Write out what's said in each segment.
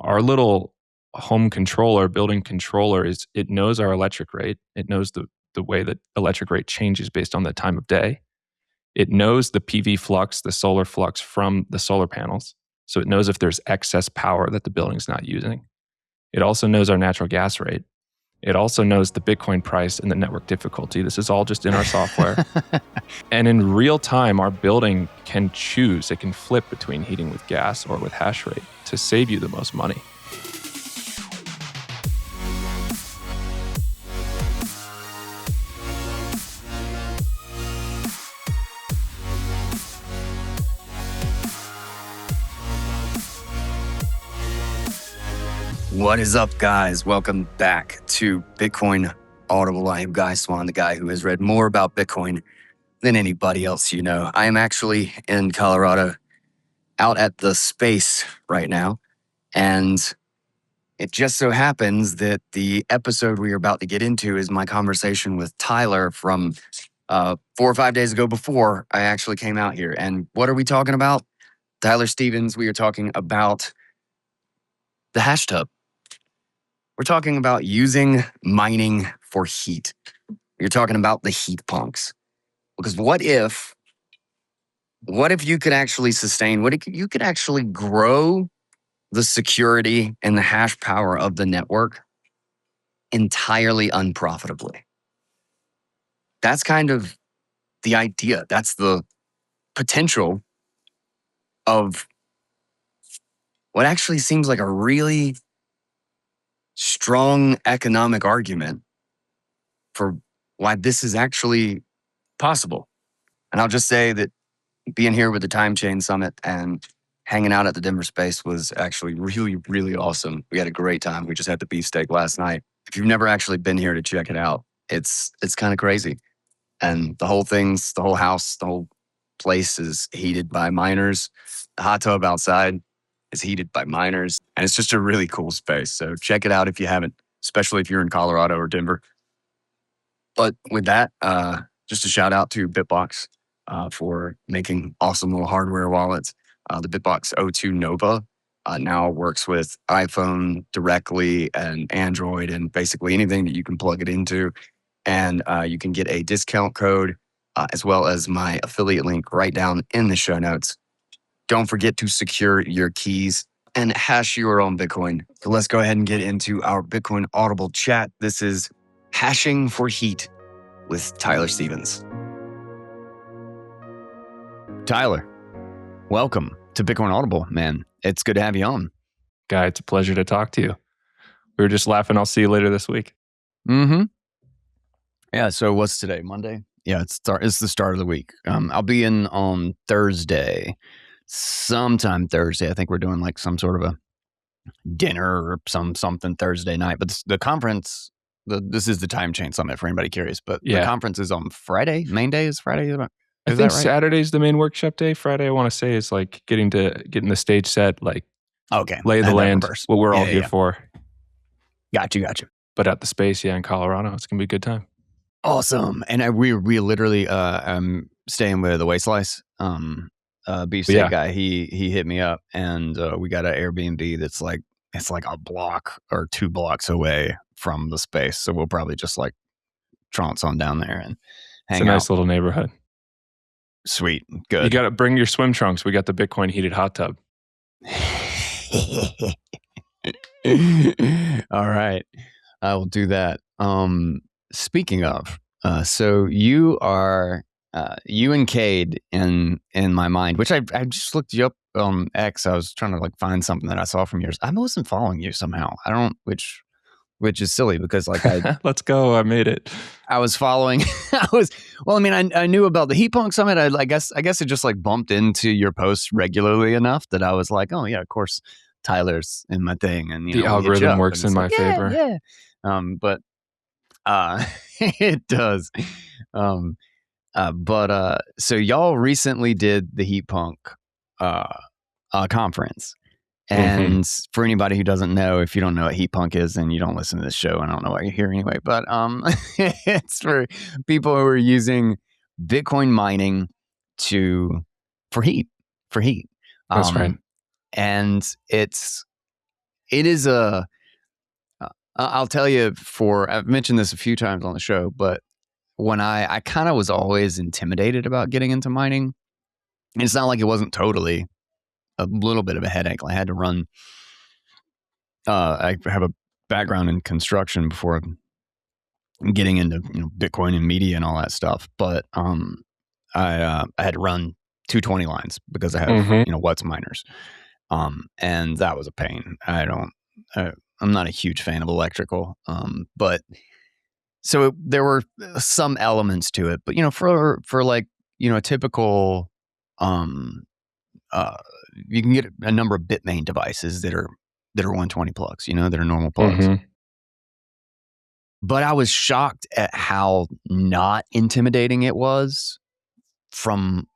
our little home controller, building controller, it knows our electric rate. It knows the way that electric rate changes based on the time of day. It knows the PV flux, the solar flux from the solar panels. So it knows if there's excess power that the building's not using. It also knows our natural gas rate. It also knows the Bitcoin price and the network difficulty. This is all just in our software. And in real time, our building can choose. It can flip between heating with gas or with hash rate to save you the most money. What is up, guys? Welcome back to Bitcoin Audible. I am Guy Swan, the guy who has read more about Bitcoin than anybody else you know. I am actually in Colorado, out at the space right now, and it just so happens that the episode we are about to get into is my conversation with Tyler from 4 or 5 days ago before I actually came out here. And what are we talking about? Tyler Stevens, we are talking about the hash tub. We're talking about using mining for heat. You're talking about the heat punks. Because what if you could actually sustain, what if you could actually grow the security and the hash power of the network entirely unprofitably? That's kind of the idea. That's the potential of what actually seems like a really strong economic argument for why this is actually possible. And I'll just say that being here with the Time Chain Summit and hanging out at the Denver space was actually really, really awesome. We had a great time. We just had the beefsteak last night. If you've never actually been here to check it out, it's kind of crazy. And the whole house, the whole place is heated by miners. The hot tub outside is heated by miners. And it's just a really cool space. So check it out if you haven't, especially if you're in Colorado or Denver. But with that, just a shout out to Bitbox for making awesome little hardware wallets. The Bitbox O2 Nova now works with iPhone directly and Android and basically anything that you can plug it into. And you can get a discount code as well as my affiliate link right down in the show notes. Don't forget to secure your keys and hash your own Bitcoin. So let's go ahead and get into our Bitcoin Audible chat. This is Hashing for Heat with Tyler Stevens. Tyler, welcome to Bitcoin Audible, man. It's good to have you on. Guy, it's a pleasure to talk to you. We were just laughing. I'll see you later this week. Mm-hmm. Yeah, so what's today? Monday? Yeah, it's the start of the week. I'll be in on Thursday. Sometime Thursday. I think we're doing like some sort of a dinner or something Thursday night. But the conference, this is the Time Chain Summit for anybody curious. But the conference is on Friday. Main day is Friday. I think Saturday's the main workshop day. Friday, I want to say, is like getting the stage set, like lay the land, what we're all here for. Got you. But at the space, in Colorado, it's gonna be a good time. Awesome. And we literally staying with the Waste Slice. Beefsteak guy, he hit me up and we got an Airbnb that's like, it's like a block or 2 blocks away from the space. So we'll probably just like trounce on down there and hang out. It's a nice little neighborhood. Sweet. Good. You got to bring your swim trunks. We got the Bitcoin heated hot tub. All right. I will do that. Speaking of, so you are you and Cade in my mind, which I just looked you up on X. I was trying to like find something that I saw from yours. I wasn't following you somehow. I don't, which is silly because like let's go. I made it. I was following. I knew about the Heat Punk Summit. I guess it just like bumped into your posts regularly enough that I was like, oh yeah, of course Tyler's in my thing, and the algorithm works in my favor. Yeah. But it does. So y'all recently did the Heat Punk conference. And for anybody who doesn't know, if you don't know what Heat Punk is, and you don't listen to this show, and I don't know why you're here anyway, but it's for people who are using Bitcoin mining for heat. That's right. And it's it is I'll tell you, I've mentioned this a few times on the show, but when I kind of was always intimidated about getting into mining, and it's not like it wasn't totally a little bit of a headache. I had to run, I have a background in construction before getting into Bitcoin and media and all that stuff. But I had to run 220 lines because I have What's miners, and that was a pain. I'm not a huge fan of electrical, but so there were some elements to it. But for like a typical, you can get a number of Bitmain devices that are 120 plugs, that are normal plugs. But I was shocked at how not intimidating it was from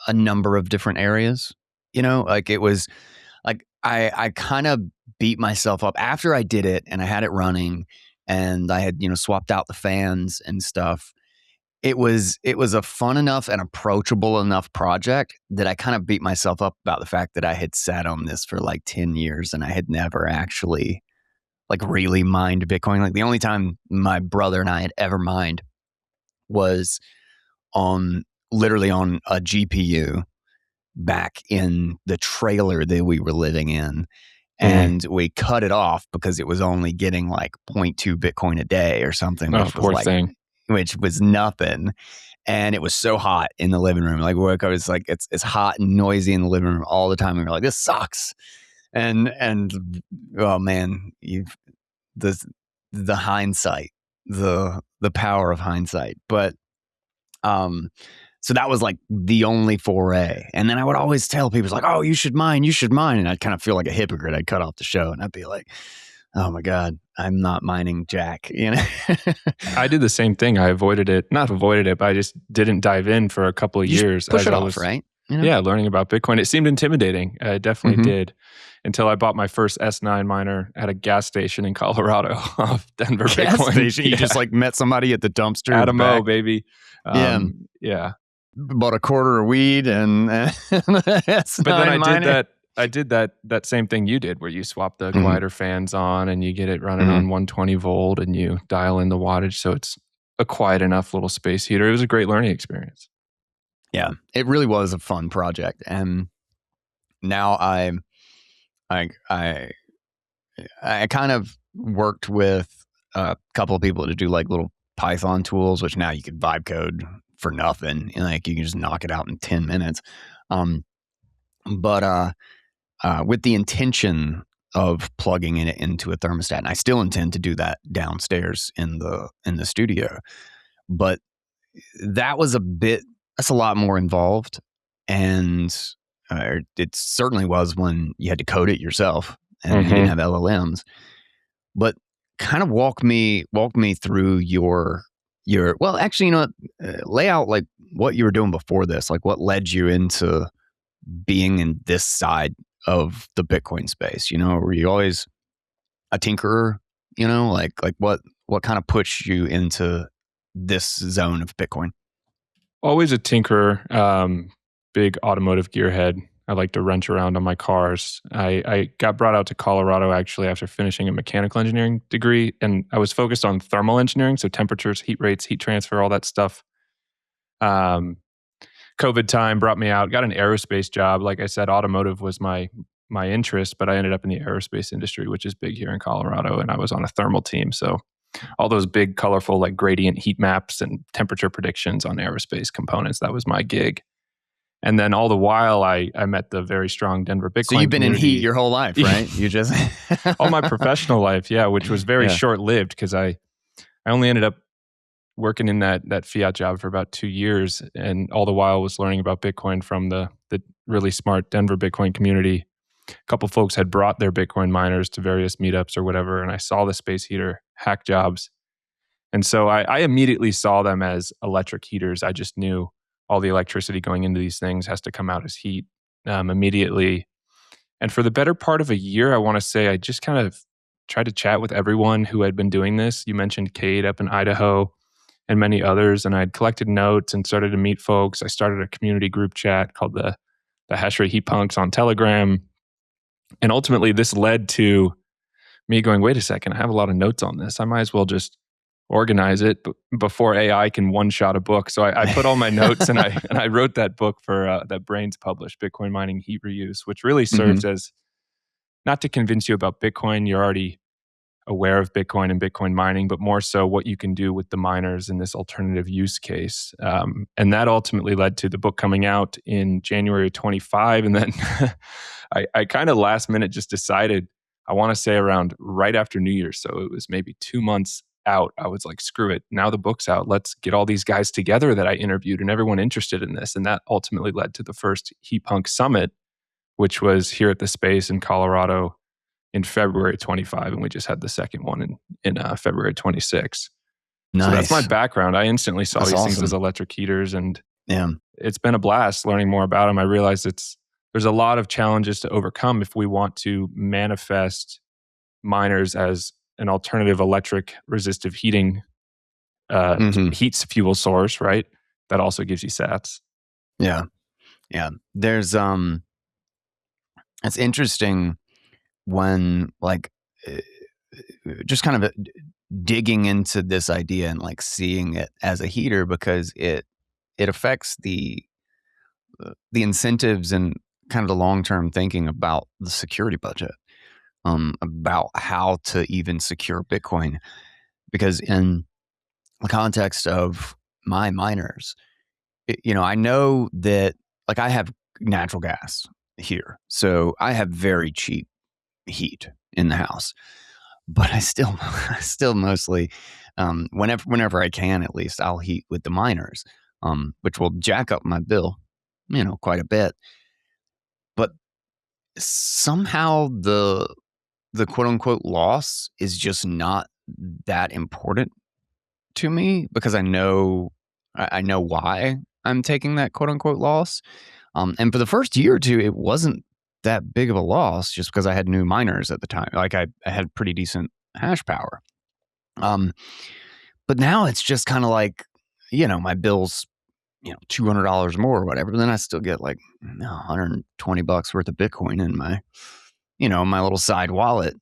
a number of different areas. Like it was like I kind of beat myself up after I did it and I had it running and I had, swapped out the fans and stuff. It was a fun enough and approachable enough project that I kind of beat myself up about the fact that I had sat on this for like 10 years and I had never actually like really mined Bitcoin. Like the only time my brother and I had ever mined was literally on a GPU back in the trailer that we were living in. And we cut it off because it was only getting like 0.2 Bitcoin a day or something. Which was nothing. And it was so hot in the living room. Like work, I was like, it's hot and noisy in the living room all the time. And we were like, this sucks. And oh man, the hindsight, the power of hindsight. But so that was like the only foray. And then I would always tell people like, oh, you should mine. And I'd kind of feel like a hypocrite. I'd cut off the show and I'd be like, oh my God, I'm not mining jack. I did the same thing. I not avoided it, but I just didn't dive in for a couple of years. Push it off, right? Yeah, learning about Bitcoin. It seemed intimidating. It definitely did. Until I bought my first S9 miner at a gas station in Colorado off Denver Bitcoin. Station? You just like met somebody at the dumpster. Adamo, baby. Yeah. Bought a quarter of weed and S9 But then miner. I did that same thing you did where you swap the quieter fans on and you get it running on 120 volt and you dial in the wattage so it's a quiet enough little space heater. It was a great learning experience. Yeah, it really was a fun project. And now I kind of worked with a couple of people to do like little Python tools, which now you could vibe code for nothing. And like you can just knock it out in 10 minutes. But with the intention of plugging it into a thermostat, and I still intend to do that downstairs in the studio. But that's a lot more involved, and it certainly was when you had to code it yourself and you didn't have LLMs. But kind of walk me through your well, actually, lay out like what you were doing before this, like what led you into being in this side of the Bitcoin space. Were you always a tinkerer? Like what kind of pushed you into this zone of Bitcoin? Always a tinkerer, big automotive gearhead. I like to wrench around on my cars. I got brought out to Colorado actually after finishing a mechanical engineering degree, and I was focused on thermal engineering, so temperatures, heat rates, heat transfer, all that stuff. COVID time brought me out, got an aerospace job. Like I said, automotive was my interest, but I ended up in the aerospace industry, which is big here in Colorado, and I was on a thermal team. So all those big, colorful, like gradient heat maps and temperature predictions on aerospace components, that was my gig. And then all the while, I met the very strong Denver Bitcoin So you've been community. in heat your whole life, right? You just all my professional life, yeah, which was very short-lived because I only ended up working in that fiat job for about 2 years, and all the while was learning about Bitcoin from the really smart Denver Bitcoin community. A couple folks had brought their Bitcoin miners to various meetups or whatever, and I saw the space heater hack jobs. And so I immediately saw them as electric heaters. I just knew all the electricity going into these things has to come out as heat immediately. And for the better part of a year, I want to say I just kind of tried to chat with everyone who had been doing this. You mentioned Cade up in Idaho and many others, and I'd collected notes and started to meet folks. I started a community group chat called the Hashrate Heat Punks on Telegram. And ultimately, this led to me going, wait a second, I have a lot of notes on this. I might as well just organize it before AI can one-shot a book. So I put all my notes and I wrote that book for that Brains published, Bitcoin Mining Heat Reuse, which really serves as not to convince you about Bitcoin. You're already aware of Bitcoin and Bitcoin mining, but more so what you can do with the miners in this alternative use case. And that ultimately led to the book coming out in January 25. And then I kind of last minute just decided, I want to say around right after New Year's. So it was maybe 2 months out. I was like, screw it. Now the book's out. Let's get all these guys together that I interviewed and everyone interested in this. And that ultimately led to the first Heat Punk Summit, which was here at the Space in Colorado in February 25, and we just had the second one in February 26. Nice. So that's my background. I instantly saw That's these awesome. things as electric heaters, and Yeah. it's been a blast learning more about them. I realized there's a lot of challenges to overcome if we want to manifest miners as an alternative electric resistive heating heats fuel source, right? That also gives you sats. Yeah. Yeah. There's it's interesting when like just kind of digging into this idea and like seeing it as a heater, because it affects the incentives and kind of the long-term thinking about the security budget, about how to even secure Bitcoin. Because in the context of my miners, I know that like I have natural gas here, so I have very cheap heat in the house, but I still mostly, whenever I can, at least I'll heat with the miners, which will jack up my bill, quite a bit. But somehow the quote unquote loss is just not that important to me, because I know why I'm taking that quote unquote loss. And for the first year or two, it wasn't that big of a loss, just because I had new miners at the time. Like I had pretty decent hash power. But now it's just kind of like, my bill's, $200 more or whatever. But then I still get like $120 worth of Bitcoin in my, my little side wallet,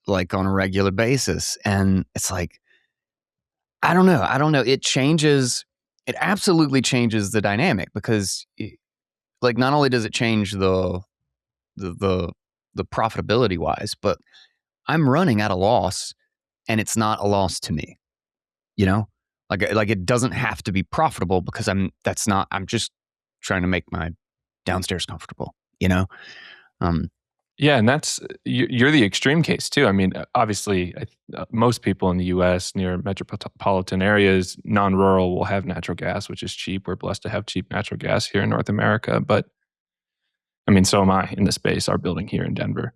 like on a regular basis. And it's like, I don't know. It absolutely changes the dynamic, because like not only does it change the profitability wise, but I'm running at a loss, and it's not a loss to me. Like it doesn't have to be profitable, because I'm just trying to make my downstairs comfortable. Yeah, and you're the extreme case too. I mean, obviously, most people in the U.S. near metropolitan areas, non-rural, will have natural gas, which is cheap. We're blessed to have cheap natural gas here in North America. But I mean, so am I in the space, our building here in Denver.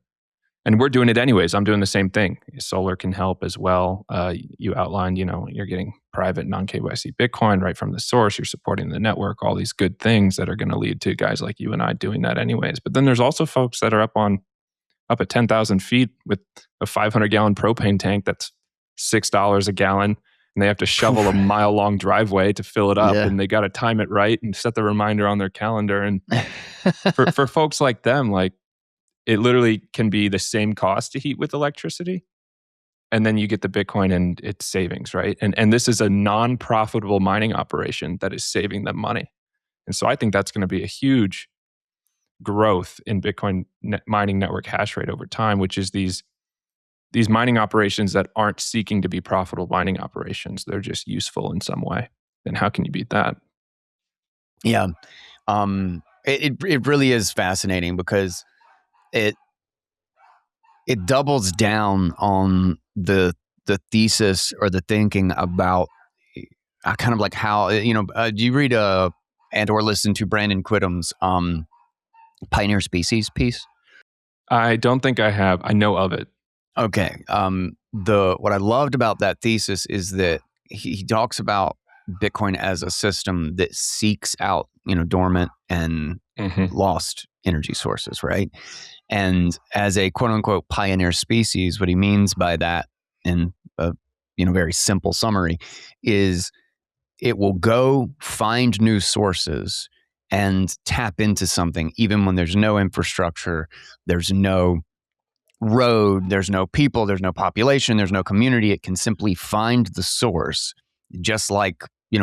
And we're doing it anyways. I'm doing the same thing. Solar can help as well. You outlined, you're getting private non-KYC Bitcoin right from the source. You're supporting the network, all these good things that are going to lead to guys like you and I doing that anyways. But then there's also folks that are up at 10,000 feet with a 500-gallon propane tank that's $6 a gallon, and they have to shovel a mile-long driveway to fill it up, and they got to time it right and set the reminder on their calendar. And for folks like them, like, it literally can be the same cost to heat with electricity, and then you get the Bitcoin and it's savings, right? And this is a non-profitable mining operation that is saving them money. And so I think that's going to be a huge growth in Bitcoin mining network hash rate over time, which is these mining operations that aren't seeking to be profitable mining operations. They're just useful in some way. And how can you beat that? Yeah. It really is fascinating, because it doubles down on the thesis or the thinking about kind of like how, do you read and or listen to Brandon Quittam's Pioneer Species piece? I don't think I have. I know of it. Okay. What I loved about that thesis is that he talks about Bitcoin as a system that seeks out, dormant and lost energy sources, right? And as a quote unquote pioneer species, what he means by that, in a very simple summary, is it will go find new sources and tap into something even when there's no infrastructure, there's no road, there's no people, there's no population, there's no community. It can simply find the source, just like,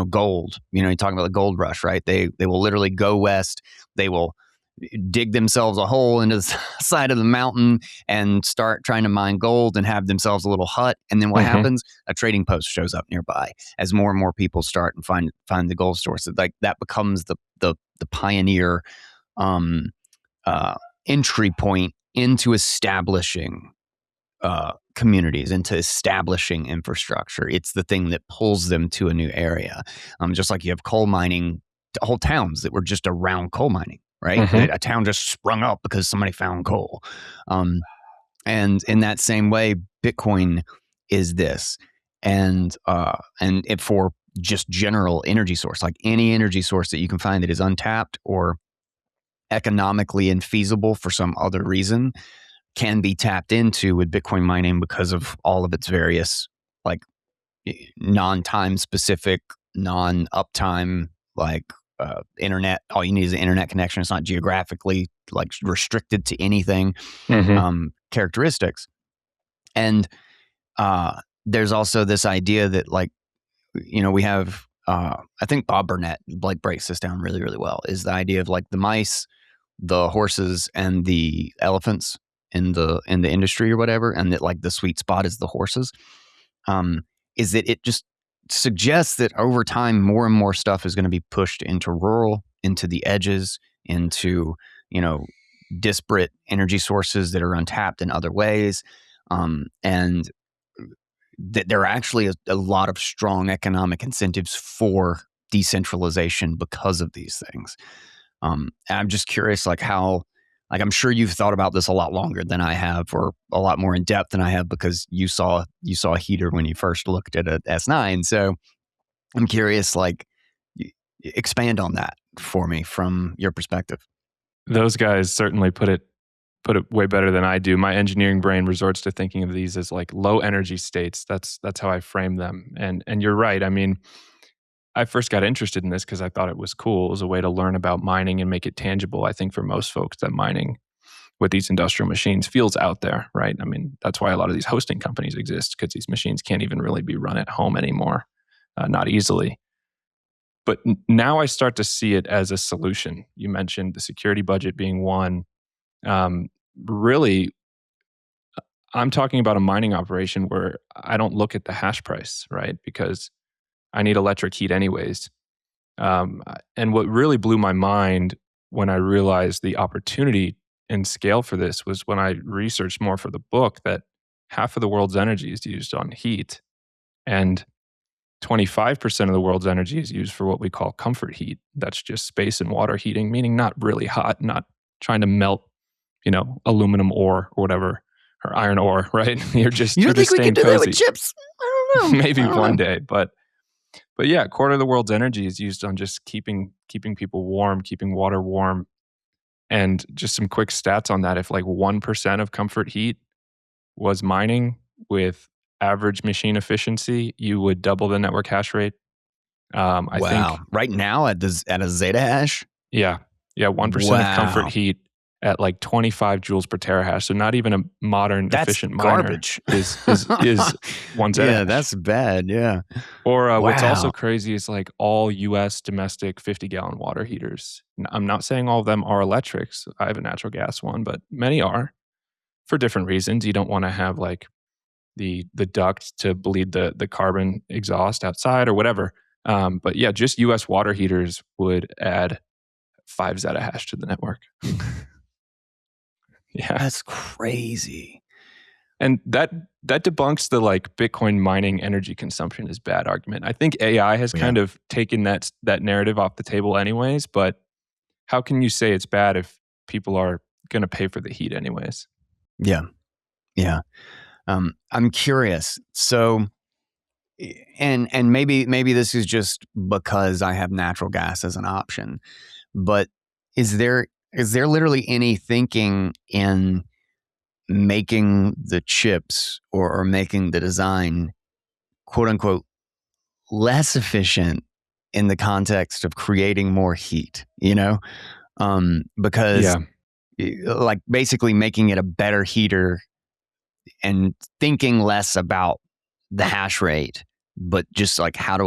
gold. You're talking about the gold rush, right? They will literally go west. They will dig themselves a hole into the side of the mountain and start trying to mine gold and have themselves a little hut. And then what happens? A trading post shows up nearby as more and more people start and find the gold source. Like that becomes the pioneer entry point into establishing communities, into establishing infrastructure. It's the thing that pulls them to a new area. Just like you have coal mining, whole towns that were just around coal mining, right? A town just sprung up because somebody found coal. And in that same way, Bitcoin is this. And it for just general energy source, like any energy source that you can find that is untapped or economically infeasible for some other reason, can be tapped into with Bitcoin mining because of all of its various like non-time specific, non-uptime, like internet. All you need is an internet connection. It's not geographically like restricted to anything, characteristics. And there's also this idea that like, we have, I think Bob Burnett like breaks this down really, really well, is the idea of like the mice, the horses, and the elephants in the industry or whatever, and that like the sweet spot is the horses, is that it just suggests that over time more and more stuff is going to be pushed into rural, into the edges, into disparate energy sources that are untapped in other ways, and that there are actually a lot of strong economic incentives for decentralization because of these things. And I'm just curious, like how. Like I'm sure you've thought about this a lot longer than I have, or a lot more in depth than I have, because you saw a heater when you first looked at a S9. So I'm curious, like, expand on that for me from your perspective. Those guys certainly put it way better than I do. My engineering brain resorts to thinking of these as like low energy states. That's how I frame them. And you're right. I mean, I first got interested in this because I thought it was cool. It was a way to learn about mining and make it tangible. I think for most folks that mining with these industrial machines feels out there, right? I mean, that's why a lot of these hosting companies exist, because these machines can't even really be run at home anymore, not easily. But now I start to see it as a solution. You mentioned the security budget being one. Really, I'm talking about a mining operation where I don't look at the hash price, right? Because I need electric heat anyways. And what really blew my mind when I realized the opportunity and scale for this was when I researched more for the book that half of the world's energy is used on heat, and 25% of the world's energy is used for what we call comfort heat. That's just space and water heating, meaning not really hot, not trying to melt, aluminum ore or whatever, or iron ore, right? You're just we staying can do cozy. that with chips? I don't know. Maybe one day, but yeah, a quarter of the world's energy is used on just keeping people warm, keeping water warm. And just some quick stats on that. If like 1% of comfort heat was mining with average machine efficiency, you would double the network hash rate. I think right now at a Zeta hash? Yeah. 1% of comfort heat at like 25 joules per terahash. So not even a modern efficient garbage. miner is one Zeta hash. That's bad. Yeah. Or what's also crazy is like all US domestic 50-gallon water heaters. I'm not saying all of them are electrics. I have a natural gas one, but many are for different reasons. You don't want to have like the duct to bleed the carbon exhaust outside or whatever. But yeah, just US water heaters would add 5 zettahash to the network. Yeah. That's crazy. And that debunks the like Bitcoin mining energy consumption is bad argument. I think AI has kind of taken that narrative off the table anyways, but how can you say it's bad if people are going to pay for the heat anyways? Yeah. I'm curious. So, and maybe this is just because I have natural gas as an option, but is there literally any thinking in making the chips or making the design, quote unquote, less efficient in the context of creating more heat, because like basically making it a better heater thinking less about the hash rate, but just like how do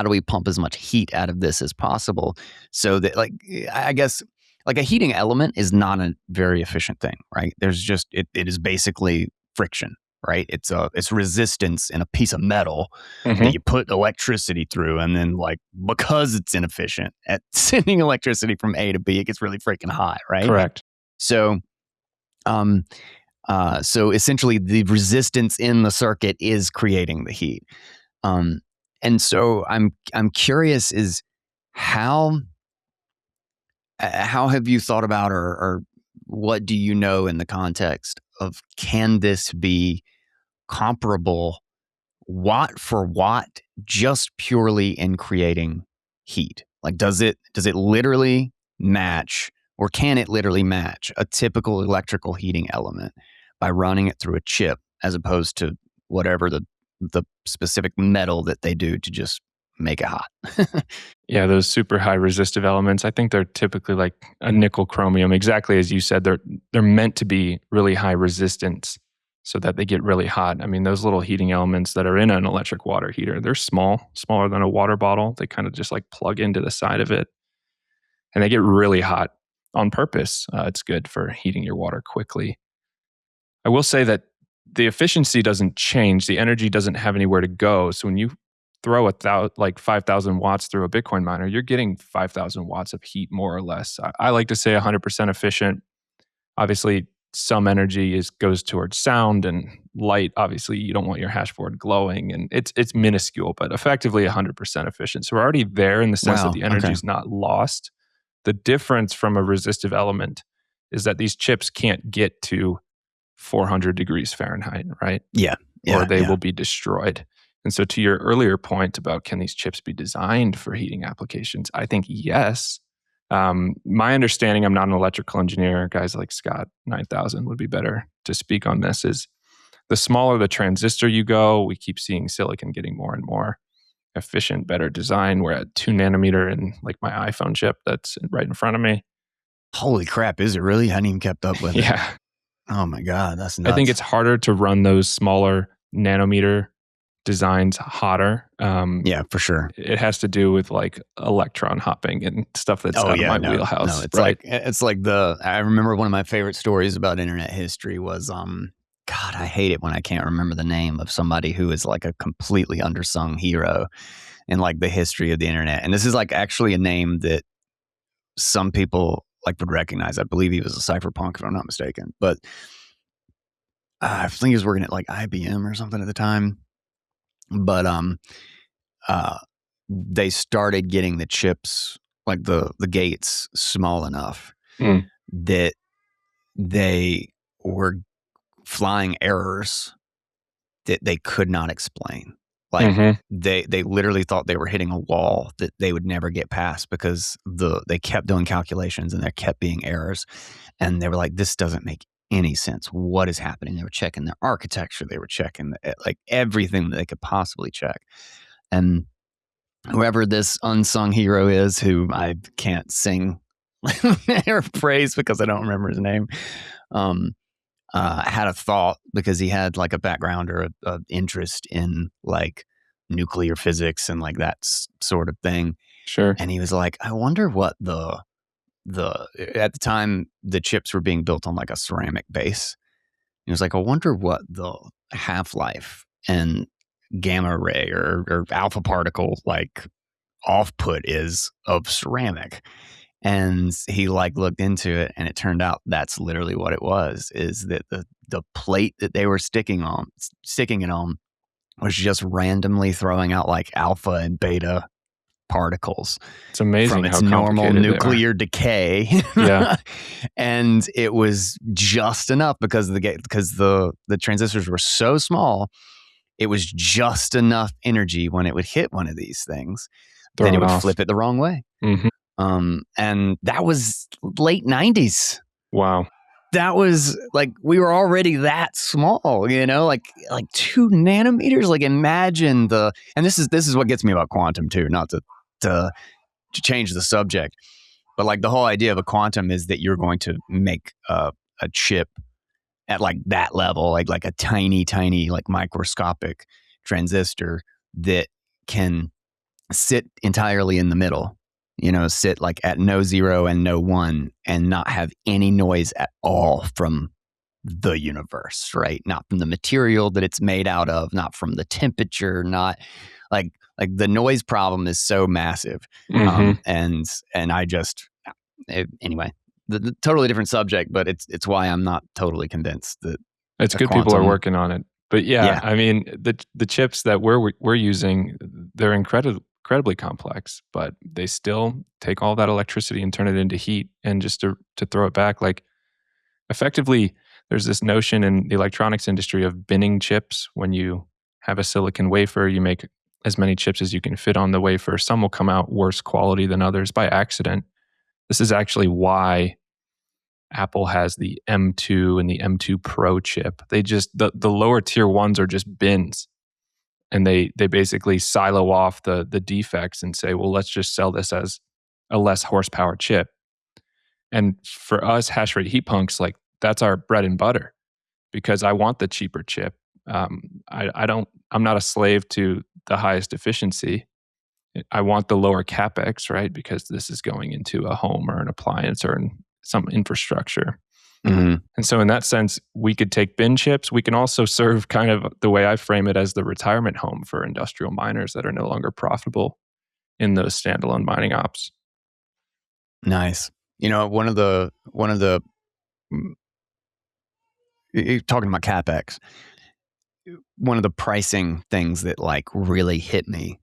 we pump as much heat out of this as possible, so that, like, I guess, like, a heating element is not a very efficient thing, right? There's just it is basically friction, right? It's resistance in a piece of metal that you put electricity through, and then, like, because it's inefficient at sending electricity from A to B, it gets really freaking hot, right? Correct. So, so essentially, the resistance in the circuit is creating the heat. And so I'm curious, is how have you thought about, or what do you know in the context of, can this be comparable watt for watt, just purely in creating heat? Like, does it literally match, or can it literally match a typical electrical heating element by running it through a chip, as opposed to whatever the specific metal that they do to just make it hot? Yeah, those super high resistive elements, I think they're typically like a nickel chromium. Exactly as you said, they're meant to be really high resistance so that they get really hot. I mean, those little heating elements that are in an electric water heater, they're smaller than a water bottle. They kind of just like plug into the side of it, and they get really hot on purpose. It's good for heating your water quickly. I will say that the efficiency doesn't change. The energy doesn't have anywhere to go. So when you throw 5,000 watts through a Bitcoin miner, you're getting 5,000 watts of heat, more or less. I like to say 100% efficient. Obviously, some energy goes towards sound and light. Obviously, you don't want your hash board glowing, and it's minuscule, but effectively 100% efficient. So we're already there in the sense that the energy is not lost. The difference from a resistive element is that these chips can't get to 400 degrees Fahrenheit, right? Yeah. Or they will be destroyed. And so, to your earlier point about, can these chips be designed for heating applications? I think yes. My understanding, I'm not an electrical engineer, guys like Scott 9000 would be better to speak on this, is the smaller the transistor you go, we keep seeing silicon getting more and more efficient, better design. We're at 2 nanometer in like my iPhone chip that's right in front of me. Holy crap, is it really? I hadn't even kept up with it. Yeah. Oh my God, that's nuts. I think it's harder to run those smaller nanometer designs hotter. Yeah, for sure. It has to do with like electron hopping and stuff that's out of my wheelhouse. No, it's right? I remember one of my favorite stories about internet history was, God, I hate it when I can't remember the name of somebody who is like a completely undersung hero in like the history of the internet. And this is like actually a name that some people like would recognize. I believe he was a cypherpunk, if I'm not mistaken. But I think he was working at like IBM or something at the time. But they started getting the chips, like the gates, small enough that they were flying errors that they could not explain. Like they literally thought they were hitting a wall that they would never get past, because they kept doing calculations and there kept being errors. And they were like, this doesn't make any sense. What is happening? They were checking their architecture. They were checking like everything that they could possibly check. And whoever this unsung hero is, who I can't sing or praise because I don't remember his name, had a thought, because he had like a background or a interest in like nuclear physics and like that sort of thing. Sure. And he was like, I wonder what at the time the chips were being built on like a ceramic base. He was like, I wonder what the half-life and gamma ray or alpha particle like output is of ceramic. And he like looked into it, and it turned out that's literally what it was, is that the plate that they were sticking it on was just randomly throwing out like alpha and beta particles. It's amazing from its how normal nuclear decay. Yeah. And it was just enough, because the transistors were so small, it was just enough energy when it would hit one of these things that it would flip it the wrong way. And that was late 90s. Wow. That was like, we were already that small, like 2 nanometers. Like, imagine and this is what gets me about quantum too, not to change the subject, but like the whole idea of a quantum is that you're going to make a chip at like that level, like a tiny, like microscopic transistor that can sit entirely in the middle, sit like at no 0 and no 1 and not have any noise at all from the universe, right? Not from the material that it's made out of, not from the temperature, not like the noise problem is so massive. And I just, anyway, the totally different subject, but it's why I'm not totally convinced that it's good people are working on it. But yeah, I mean, the chips that we're using, they're incredibly complex, but they still take all that electricity and turn it into heat. And just to throw it back, like effectively, there's this notion in the electronics industry of binning chips. When you have a silicon wafer, you make as many chips as you can fit on the wafer. Some will come out worse quality than others by accident. This is actually why Apple has the M2 and the M2 Pro chip. They just, the lower tier ones are just bins. And they basically silo off the defects and say, well, let's just sell this as a less horsepower chip. And for us hash rate heat punks, like that's our bread and butter, because I want the cheaper chip. I'm not a slave to the highest efficiency. I want the lower capex, right? Because this is going into a home or an appliance or in some infrastructure. And so in that sense, we could take bin chips. We can also serve kind of the way I frame it as the retirement home for industrial miners that are no longer profitable in those standalone mining ops. Nice. One of the you're talking about CapEx, one of the pricing things that like really hit me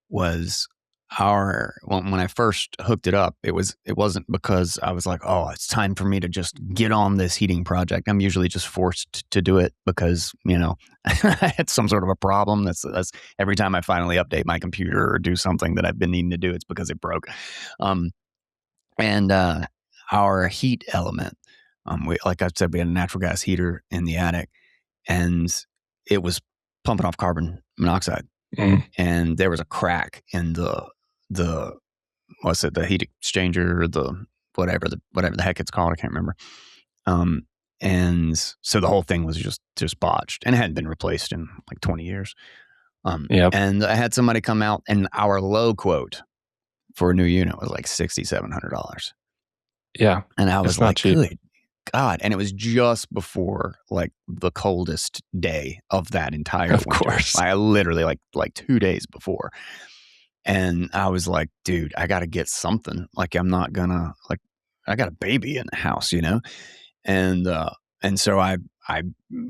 was when I first hooked it up, it wasn't because I was like, oh, it's time for me to just get on this heating project. I'm usually just forced to do it because, I had some sort of a problem. That's every time I finally update my computer or do something that I've been needing to do, it's because it broke. And our heat element, like I said, we had a natural gas heater in the attic and it was pumping off carbon monoxide. And there was a crack in the heat exchanger or the whatever the heck it's called. I can't remember. And so the whole thing was just botched and it hadn't been replaced in like 20 years. And I had somebody come out and our low quote for a new unit was like $6,700. Yeah. And I was like, good God. And it was just before like the coldest day of that entire winter. Of course. I literally like 2 days before. And I was like, dude, I got to get something. Like, I'm not gonna, like, I got a baby in the house, And so I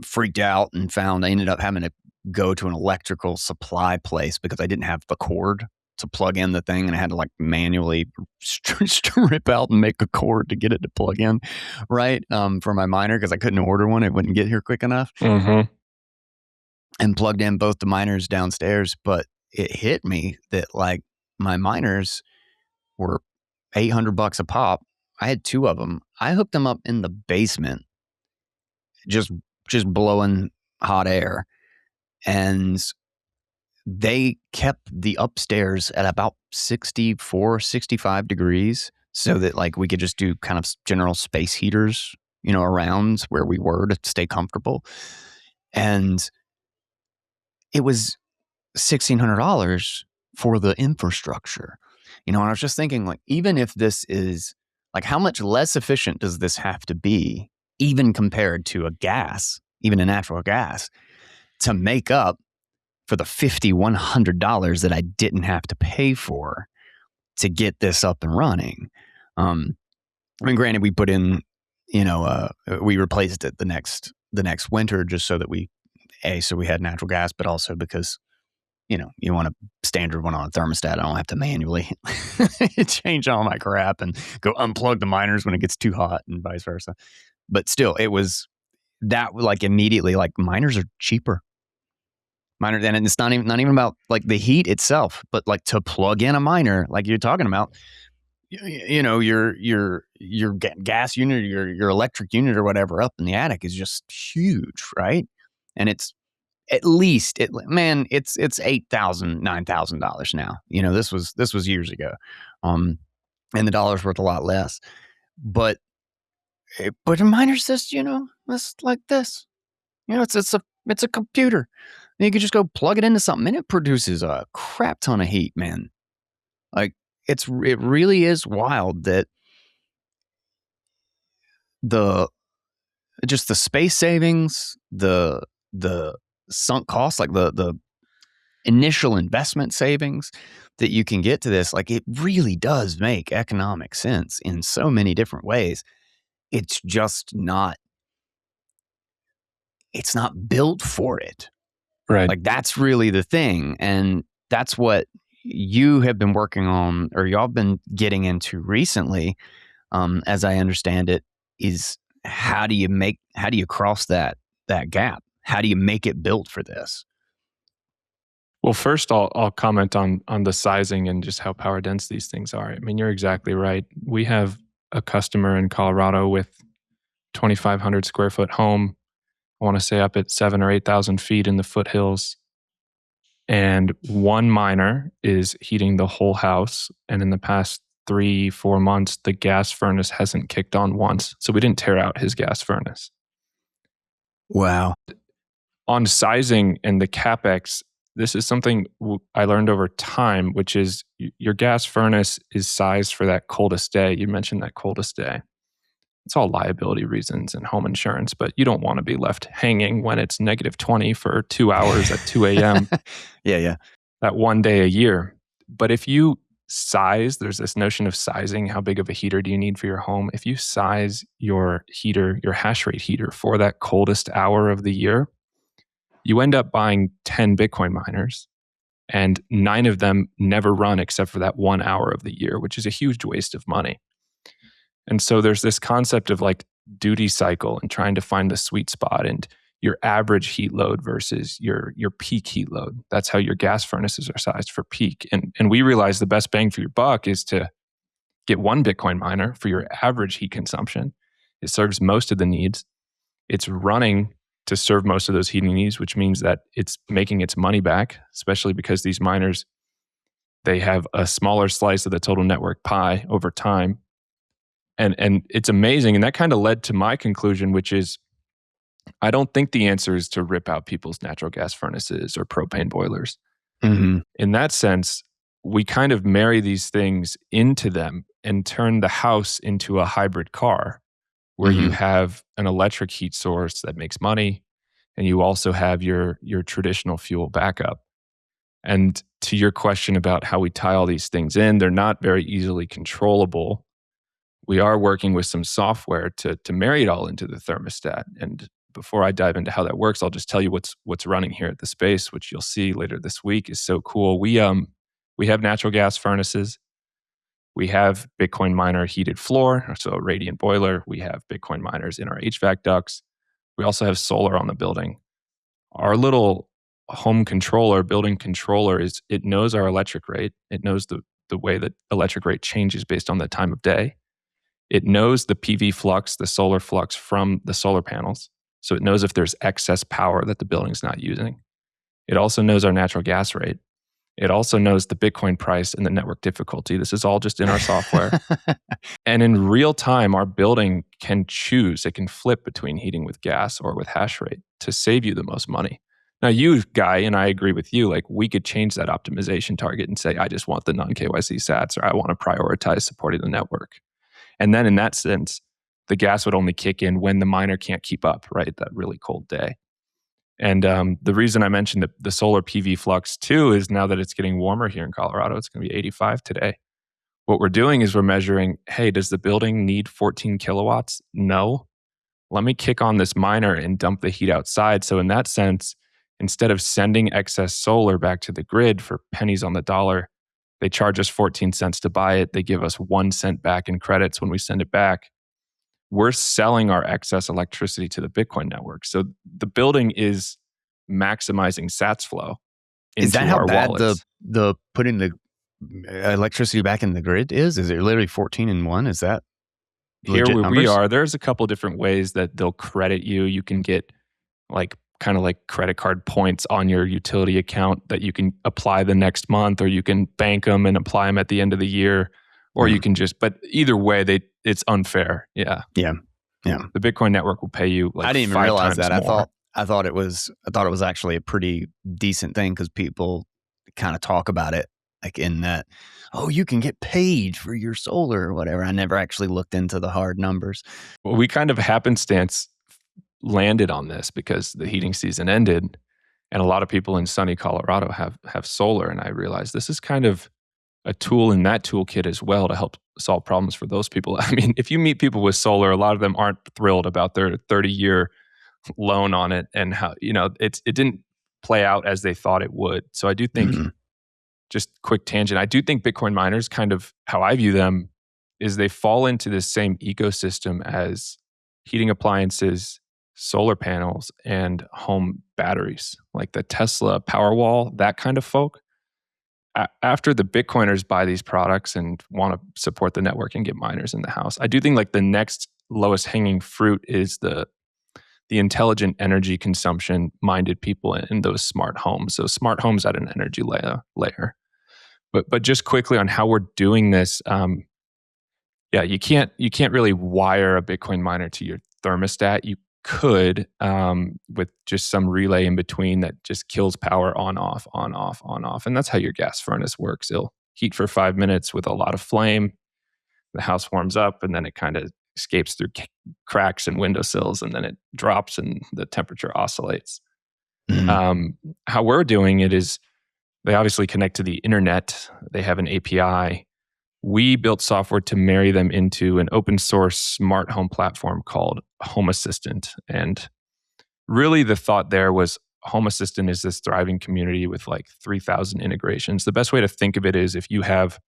freaked out and I ended up having to go to an electrical supply place because I didn't have the cord to plug in the thing, and I had to like manually strip out and make a cord to get it to plug in, right? For my miner, because I couldn't order one; it wouldn't get here quick enough. And plugged in both the miners downstairs, but it hit me that like my miners were $800 a pop. I had 2 of them. I hooked them up in the basement, just blowing hot air, and they kept the upstairs at about 64, 65 degrees so that like we could just do kind of general space heaters, around where we were to stay comfortable. And it was $1,600 for the infrastructure, and I was just thinking like, even if this is like, how much less efficient does this have to be even compared to even a natural gas to make up for the $5,100 that I didn't have to pay for to get this up and running. I mean, granted, we put in, we replaced it the next winter just so that we had natural gas, but also because, you want a standard one on a thermostat. I don't have to manually change all my crap and go unplug the miners when it gets too hot and vice versa. But still, it was that like immediately, like miners are cheaper. And it's not even about like the heat itself, but like to plug in a miner, like you're talking about, your gas unit, your electric unit or whatever up in the attic is just huge, right? And it's at least it's $8,000, $9,000 now. This was years ago, and the dollar's worth a lot less. But But a miner's just, it's like this. It's a computer. And you can just go plug it into something and it produces a crap ton of heat, man. Like it really is wild that the space savings, the sunk costs, like the initial investment savings that you can get to this, like it really does make economic sense in so many different ways. It's just not built for it. Right. Like that's really the thing. And that's what you have been working on, or y'all been getting into recently, as I understand it, is how do you cross that gap? How do you make it built for this? Well, first I'll comment on the sizing and just how power dense these things are. I mean, you're exactly right. We have a customer in Colorado with 2,500 square foot home. I want to say up at 7,000 or 8,000 feet in the foothills. And one miner is heating the whole house. And in the past 3-4 months, the gas furnace hasn't kicked on once. So we didn't tear out his gas furnace. Wow. On sizing and the CapEx, this is something I learned over time, which is your gas furnace is sized for that coldest day. You mentioned that coldest day. It's all liability reasons and home insurance, but you don't want to be left hanging when it's -20 for 2 hours at 2 a.m. Yeah. That one day a year. But if you size, there's this notion of sizing. How big of a heater do you need for your home? If you size your heater, your hashrate heater for that coldest hour of the year, you end up buying 10 Bitcoin miners, and 9 of them never run except for that 1 hour of the year, which is a huge waste of money. And so there's this concept of like duty cycle and trying to find the sweet spot and your average heat load versus your peak heat load. That's how your gas furnaces are sized, for peak. And we realize the best bang for your buck is to get one Bitcoin miner for your average heat consumption. It serves most of the needs. It's running to serve most of those heating needs, which means that it's making its money back, especially because these miners, they have a smaller slice of the total network pie over time. And it's amazing. And that kind of led to my conclusion, which is I don't think the answer is to rip out people's natural gas furnaces or propane boilers. Mm-hmm. In that sense, we kind of marry these things into them and turn the house into a hybrid car where you have an electric heat source that makes money, and you also have your traditional fuel backup. And to your question about how we tie all these things in, they're not very easily controllable. We are working with some software to marry it all into the thermostat. And before I dive into how that works, I'll just tell you what's running here at the space, which you'll see later this week is so cool. We have natural gas furnaces. We have Bitcoin miner heated floor, so a radiant boiler. We have Bitcoin miners in our HVAC ducts. We also have solar on the building. Our little home controller, building controller, it knows our electric rate. It knows the way that electric rate changes based on the time of day. It knows the PV flux, the solar flux from the solar panels. So it knows if there's excess power that the building's not using. It also knows our natural gas rate. It also knows the Bitcoin price and the network difficulty. This is all just in our software. And in real time, our building can choose. It can flip between heating with gas or with hash rate to save you the most money. Now, you, Guy, and I agree with you, like we could change that optimization target and say, I just want the non-KYC sats, or I want to prioritize supporting the network. And then in that sense, the gas would only kick in when the miner can't keep up, right? That really cold day. And the reason I mentioned the solar PV flux too is now that it's getting warmer here in Colorado, it's going to be 85 today. What we're doing is we're measuring, hey, does the building need 14 kilowatts? No. Let me kick on this miner and dump the heat outside. So in that sense, instead of sending excess solar back to the grid for pennies on the dollar, they charge us 14 cents to buy it. They give us 1 cent back in credits when we send it back. We're selling our excess electricity to the Bitcoin network. So the building is maximizing sats flow into Is that how our bad wallets. the putting the electricity back in the grid is? Is it literally 14 in 1? Is that Here legit we numbers? are. There's a couple different ways that they'll credit you. You can get kind of like credit card points on your utility account that you can apply the next month, or you can bank them and apply them at the end of the year, or you can just, but either way, it's unfair. Yeah. Yeah. Yeah. The Bitcoin network will pay you like I didn't even 5 realize times that. more. I thought it was actually a pretty decent thing because people kind of talk about it like in that, oh, you can get paid for your solar or whatever. I never actually looked into the hard numbers. Well, we kind of happenstance landed on this because the heating season ended and a lot of people in sunny Colorado have solar. And I realized this is kind of a tool in that toolkit as well to help solve problems for those people. I mean, if you meet people with solar, a lot of them aren't thrilled about their 30-year loan on it and how, it didn't play out as they thought it would. So I do think, just quick tangent, I do think Bitcoin miners, kind of how I view them, is they fall into the same ecosystem as heating appliances, solar panels, and home batteries, like the Tesla Powerwall, that kind of folk. After the Bitcoiners buy these products and want to support the network and get miners in the house, I do think like the next lowest hanging fruit is the intelligent energy consumption minded people in those smart homes. So smart homes at an energy layer. But just quickly on how we're doing this, you can't really wire a Bitcoin miner to your thermostat. You could with just some relay in between that just kills power on off, and that's how your gas furnace works. It'll heat for 5 minutes with a lot of flame. The house warms up, and then it kind of escapes through cracks and windowsills, and then it drops, and the temperature oscillates. How we're doing it is they obviously connect to the internet. They have an API. We built software to marry them into an open source smart home platform called Home Assistant. And really the thought there was Home Assistant is this thriving community with like 3,000 integrations. The best way to think of it is if you have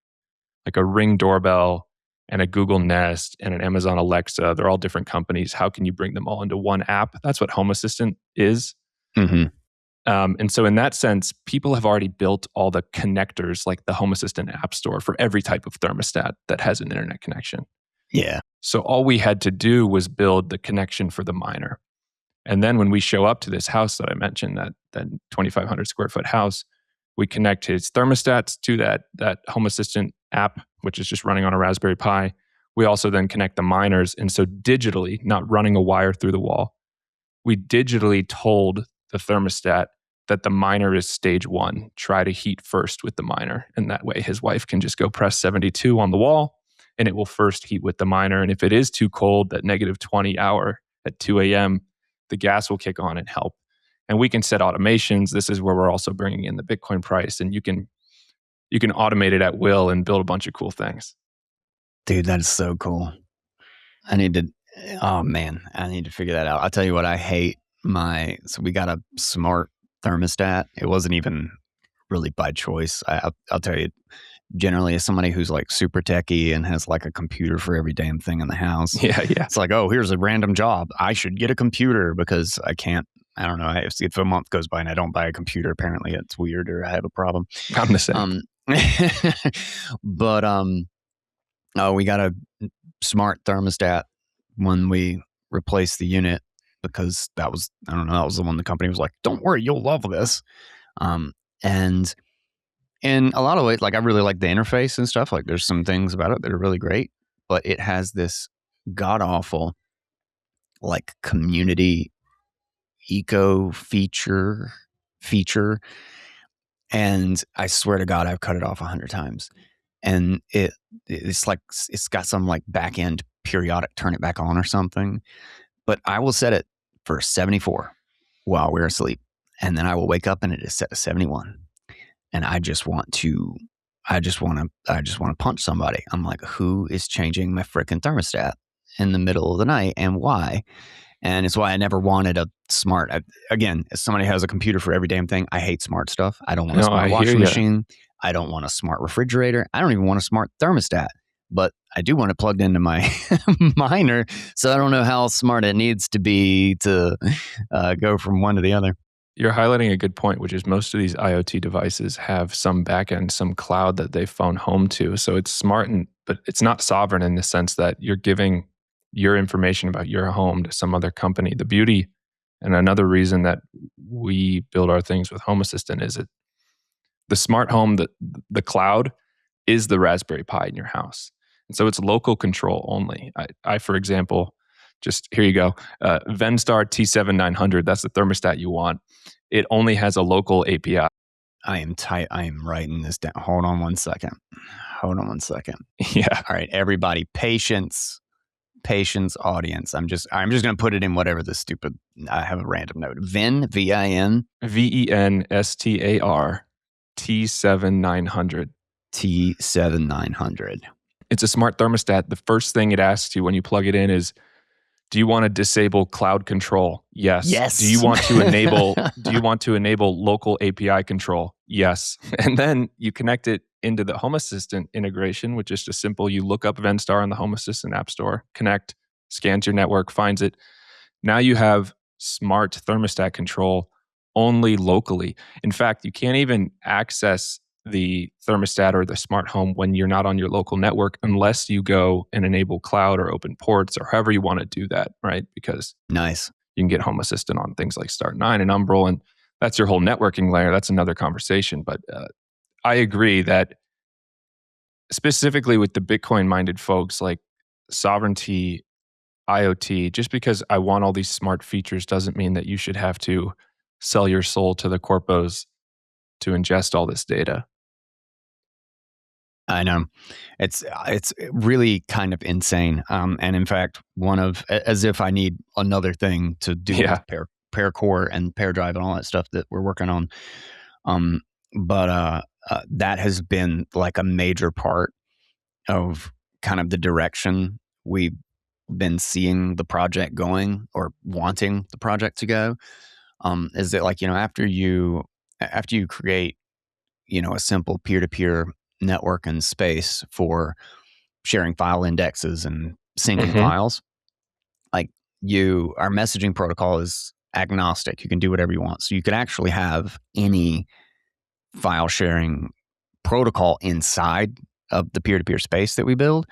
like a Ring doorbell and a Google Nest and an Amazon Alexa, they're all different companies. How can you bring them all into one app? That's what Home Assistant is. And so in that sense, people have already built all the connectors like the Home Assistant app store for every type of thermostat that has an internet connection. Yeah. So all we had to do was build the connection for the miner. And then when we show up to this house that I mentioned, that 2,500 square foot house, we connect his thermostats to that Home Assistant app, which is just running on a Raspberry Pi. We also then connect the miners. And so digitally, not running a wire through the wall, we digitally told the thermostat that the miner is stage 1. Try to heat first with the miner. And that way his wife can just go press 72 on the wall and it will first heat with the miner. And if it is too cold, that -20 hour at 2 a.m., the gas will kick on and help. And we can set automations. This is where we're also bringing in the Bitcoin price, and you can automate it at will and build a bunch of cool things. Dude, that is so cool. I need to figure that out. I'll tell you what, I hate so we got a smart thermostat. It wasn't even really by choice. I'll tell you, generally as somebody who's like super techie and has like a computer for every damn thing in the house. Yeah. It's like, oh, here's a random job. I should get a computer because I don't know. If a month goes by and I don't buy a computer, apparently it's weird or I have a problem. I'm the same. But we got a smart thermostat when we replaced the unit because that was the one the company was like, don't worry, you'll love this. And in a lot of ways, like I really like the interface and stuff. Like there's some things about it that are really great, but it has this god awful like community eco feature. And I swear to God, I've cut it off 100 times. And it's like, it's got some like back end periodic turn it back on or something. But I will set it for 74 while we're asleep. And then I will wake up and it is set to 71. And I just want to punch somebody. I'm like, who is changing my freaking thermostat in the middle of the night and why? And it's why I never wanted a smart, again, as somebody who has a computer for every damn thing, I hate smart stuff. I don't want a smart washing machine. I don't want a smart refrigerator. I don't even want a smart thermostat. But I do want it plugged into my miner, so I don't know how smart it needs to be to go from one to the other. You're highlighting a good point, which is most of these IoT devices have some backend, some cloud that they phone home to. So it's smart, but it's not sovereign in the sense that you're giving your information about your home to some other company. The beauty and another reason that we build our things with Home Assistant is the smart home, the cloud is the Raspberry Pi in your house. And so it's local control only. I, for example, Just here you go. Venstar T7900, that's the thermostat you want. It only has a local API. I am writing this down. Hold on one second. Yeah. All right, everybody, patience, audience. I'm just going to put it in whatever the stupid. I have a random note. VIN, VIN, VENSTAR T7900. T7900. It's a smart thermostat. The first thing it asks you when you plug it in is, do you want to disable cloud control? Yes. Yes. Do you want to enable local API control? Yes. And then you connect it into the Home Assistant integration, which is just simple. You look up Venstar in the Home Assistant App Store, connect, scans your network, finds it. Now you have smart thermostat control only locally. In fact, you can't even access the thermostat or the smart home when you're not on your local network unless you go and enable cloud or open ports or however you want to do that, right? Because nice. You can get Home Assistant on things like Start9 and Umbrel, and that's your whole networking layer. That's another conversation. But I agree that specifically with the Bitcoin-minded folks, like sovereignty, IoT, just because I want all these smart features doesn't mean that you should have to sell your soul to the corpos to ingest all this data. I know. It's really kind of insane. And in fact, as if I need another thing to do with pair core and pair drive and all that stuff that we're working on. But that has been like a major part of kind of the direction we've been seeing the project going or wanting the project to go. Is that like, after you create, a simple peer-to-peer network and space for sharing file indexes and syncing files, like our messaging protocol is agnostic. You can do whatever you want. So you can actually have any file sharing protocol inside of the peer-to-peer space that we build.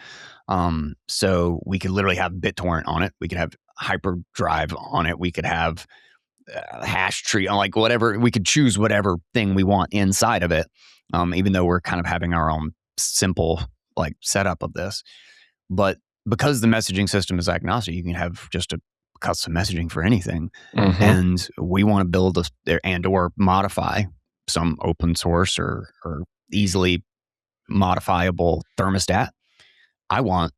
So we could literally have BitTorrent on it. We could have hyperdrive on it. We could have hash tree, like whatever. We could choose whatever thing we want inside of it. Even though we're kind of having our own simple like setup of this. But because the messaging system is agnostic, you can have just a custom messaging for anything. And we want to build or modify some open source or easily modifiable thermostat. I want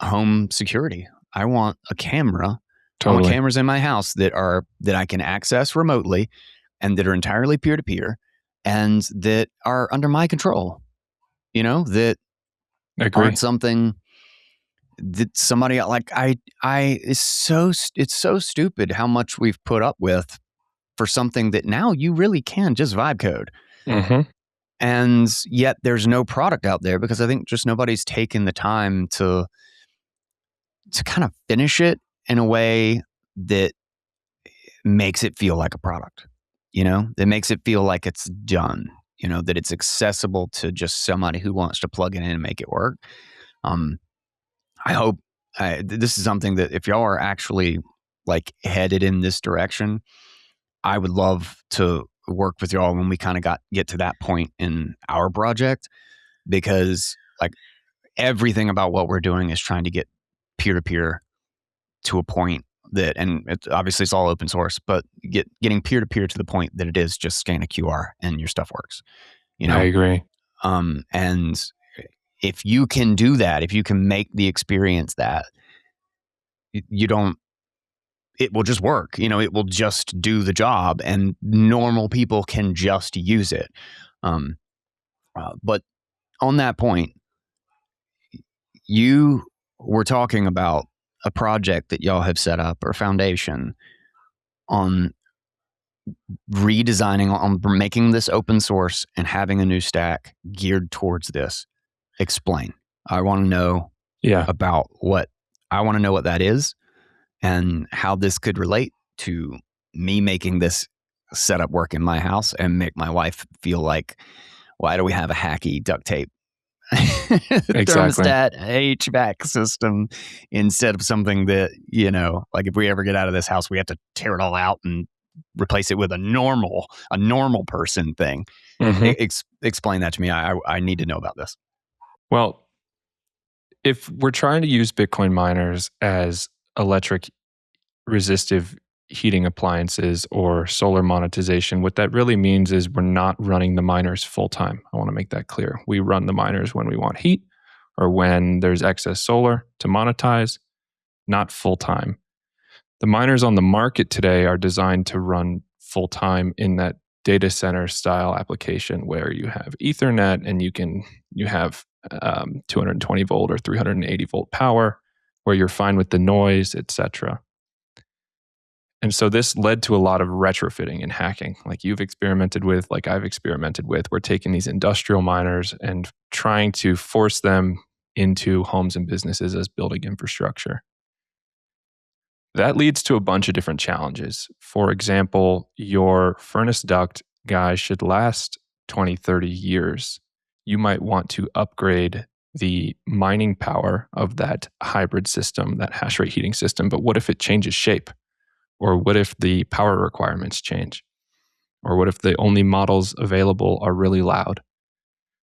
home security. I want a camera. Totally. I want cameras in my house that I can access remotely and that are entirely peer-to-peer and that are under my control, that aren't something that somebody like it's so stupid how much we've put up with for something that now you really can just vibe code. And yet there's no product out there because I think just nobody's taken the time to kind of finish it in a way that makes it feel like a product, that makes it feel like it's done, that it's accessible to just somebody who wants to plug it in and make it work. I hope this is something that if y'all are actually like headed in this direction, I would love to work with y'all when we kind of get to that point in our project, because like everything about what we're doing is trying to get peer-to-peer to a point that, and obviously it's all open source, but getting peer-to-peer to the point that it is just scan a QR and your stuff works. I agree. And if you can do that, if you can make the experience that, it will just work. It will just do the job and normal people can just use it. But on that point, you were talking about a project that y'all have set up or foundation on redesigning, on making this open source and having a new stack geared towards this. Explain. I want to know about what that is and how this could relate to me making this setup work in my house and make my wife feel like, why do we have a hacky duct tape thermostat HVAC system instead of something that, like if we ever get out of this house, we have to tear it all out and replace it with a normal person thing. Explain that to me. I need to know about this. Well, if we're trying to use Bitcoin miners as electric resistive heating appliances or solar monetization, what that really means is we're not running the miners full time. I want to make that clear. We run the miners when we want heat or when there's excess solar to monetize, not full time. The miners on the market today are designed to run full time in that data center style application where you have Ethernet and you have 220 volt or 380 volt power, where you're fine with the noise, etc. And so this led to a lot of retrofitting and hacking, like you've experimented with, like I've experimented with. We're taking these industrial miners and trying to force them into homes and businesses as building infrastructure. That leads to a bunch of different challenges. For example, your furnace duct, guys, should last 20, 30 years. You might want to upgrade the mining power of that hybrid system, that hash rate heating system. But what if it changes shape? Or what if the power requirements change? Or what if the only models available are really loud?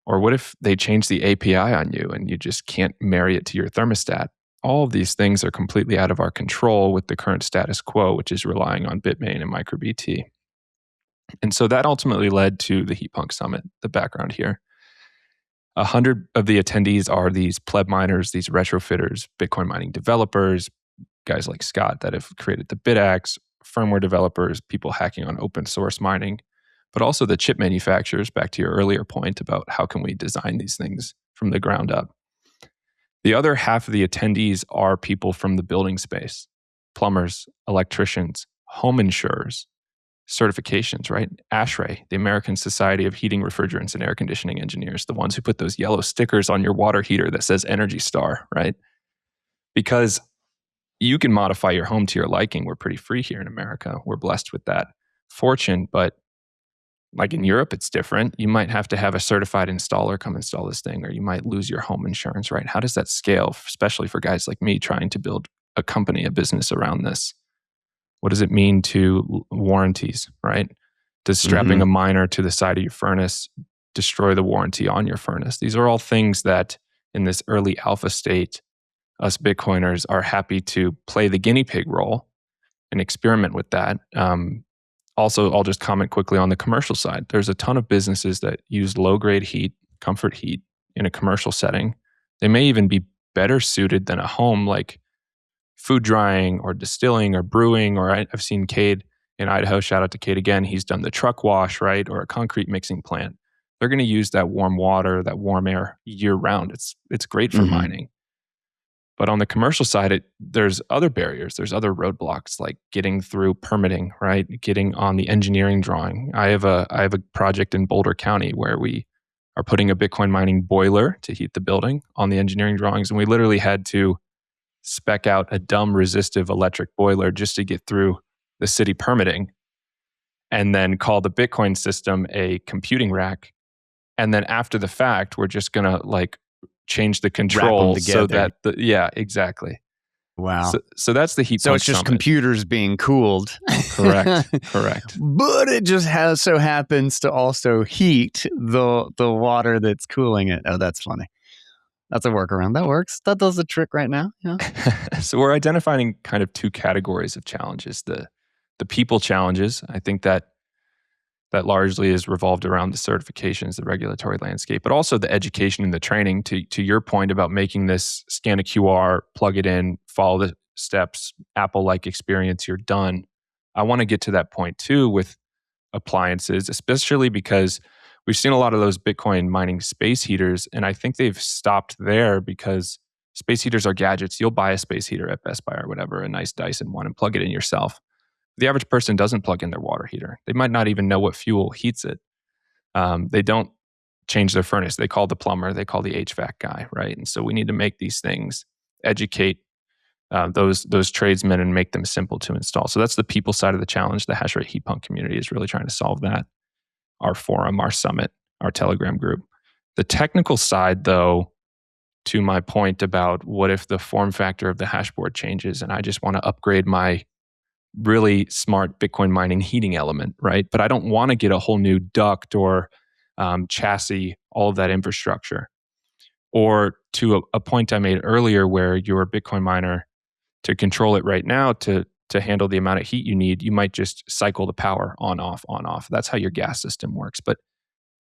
Or what if they change the API on you and you just can't marry it to your thermostat? All of these things are completely out of our control with the current status quo, which is relying on Bitmain and MicroBT. And so that ultimately led to the Heat Punk Summit, the background here. 100 of the attendees are these pleb miners, these retrofitters, Bitcoin mining developers, guys like Scott that have created the BitAxe, firmware developers, people hacking on open source mining, but also the chip manufacturers, back to your earlier point about how can we design these things from the ground up. The other half of the attendees are people from the building space, plumbers, electricians, home insurers, certifications, right? ASHRAE, the American Society of Heating, Refrigerants, and Air Conditioning Engineers, the ones who put those yellow stickers on your water heater that says Energy Star, right? Because you can modify your home to your liking. We're pretty free here in America. We're blessed with that fortune, but like in Europe, it's different. You might have to have a certified installer come install this thing, or you might lose your home insurance, right? How does that scale, especially for guys like me trying to build a company, a business around this? What does it mean to warranties, right? Does strapping a miner to the side of your furnace destroy the warranty on your furnace? These are all things that in this early alpha state, us Bitcoiners are happy to play the guinea pig role and experiment with that. Also, I'll just comment quickly on the commercial side. There's a ton of businesses that use low-grade heat, comfort heat in a commercial setting. They may even be better suited than a home, like food drying or distilling or brewing, or I've seen Cade in Idaho, shout out to Cade again, he's done the truck wash, right? Or a concrete mixing plant. They're going to use that warm water, that warm air year round. It's great for mining. But on the commercial side, there's other barriers. There's other roadblocks like getting through permitting, right? Getting on the engineering drawing. I have a project in Boulder County where we are putting a Bitcoin mining boiler to heat the building on the engineering drawings. And we literally had to spec out a dumb resistive electric boiler just to get through the city permitting, and then call the Bitcoin system a computing rack. And then after the fact, we're just going to like change the control so that yeah, exactly. Wow. So that's the Heat Punk it's just Summit. Computers being cooled. Correct. But it just so happens to also heat the water that's cooling it. Oh, that's funny. That's a workaround. That works. That does the trick right now. Yeah. So we're identifying kind of two categories of challenges. The people challenges. I think that largely is revolved around the certifications, the regulatory landscape, but also the education and the training. To your point about making this scan a QR, plug it in, follow the steps, Apple-like experience, you're done. I want to get to that point too with appliances, especially because we've seen a lot of those Bitcoin mining space heaters, and I think they've stopped there because space heaters are gadgets. You'll buy a space heater at Best Buy or whatever, a nice Dyson one, and plug it in yourself. The average person doesn't plug in their water heater. They might not even know what fuel heats it. They don't change their furnace. They call the plumber. They call the HVAC guy, right? And so we need to make these things, educate those tradesmen and make them simple to install. So that's the people side of the challenge. The Hashrate Heat Punk community is really trying to solve that. Our forum, our summit, our Telegram group. The technical side, though, to my point about what if the form factor of the hashboard changes and I just want to upgrade my really smart Bitcoin mining heating element, right? But I don't want to get a whole new duct or chassis, all of that infrastructure. Or to a point I made earlier where your Bitcoin miner To control it right now, to handle the amount of heat you need, you might just cycle the power on, off, on, off. That's how your gas system works. But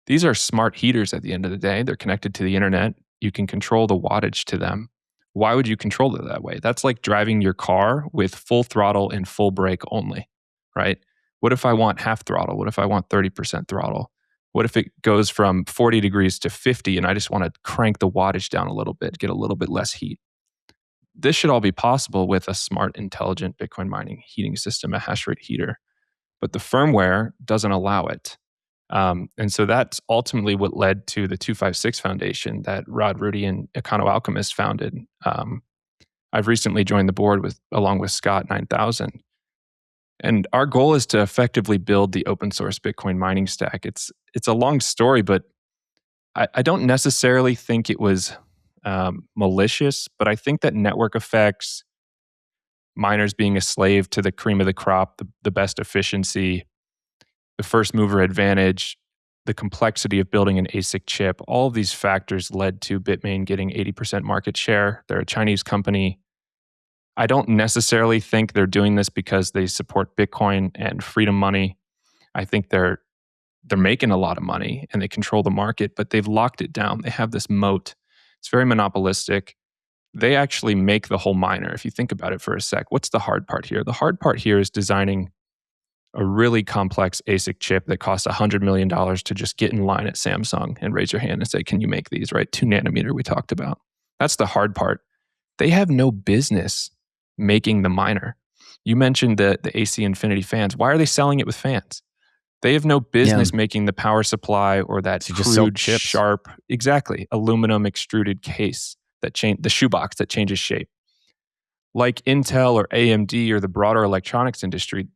these are smart heaters at the end of the day. They're connected to the internet. You can control the wattage to them. Why would you control it that way? That's like driving your car with full throttle and full brake only, right? What if I want half throttle? What if I want 30% throttle? What if it goes from 40 degrees to 50 and I just want to crank the wattage down a little bit, get a little bit less heat? This should all be possible with a smart, intelligent Bitcoin mining heating system, a hashrate heater. But the firmware doesn't allow it. And so that's ultimately what led to the 256 Foundation that Rod Rudy and Econo Alchemist founded. I've recently joined the board along with Scott 9000. And our goal is to effectively build the open source Bitcoin mining stack. It's a long story, but I don't necessarily think it was malicious, but I think that network effects, miners being a slave to the cream of the crop, the best efficiency, the first mover advantage, the complexity of building an ASIC chip, all of these factors led to Bitmain getting 80% market share. They're a Chinese company. I don't necessarily think they're doing this because they support Bitcoin and freedom money. I think they're making a lot of money and they control the market, but they've locked it down. They have this moat. It's very monopolistic. They actually make the whole miner. If you think about it for a sec, what's the hard part here? The hard part here is designing a really complex ASIC chip that costs $100 million to just get in line at Samsung and raise your hand and say, can you make these, right? 2 nanometer we talked about. That's the hard part. They have no business making the miner. You mentioned the AC Infinity fans. Why are they selling it with fans? They have no business making the power supply or that crude, sharp, exactly, aluminum extruded case that the shoebox that changes shape. Like Intel or AMD or the broader electronics industry,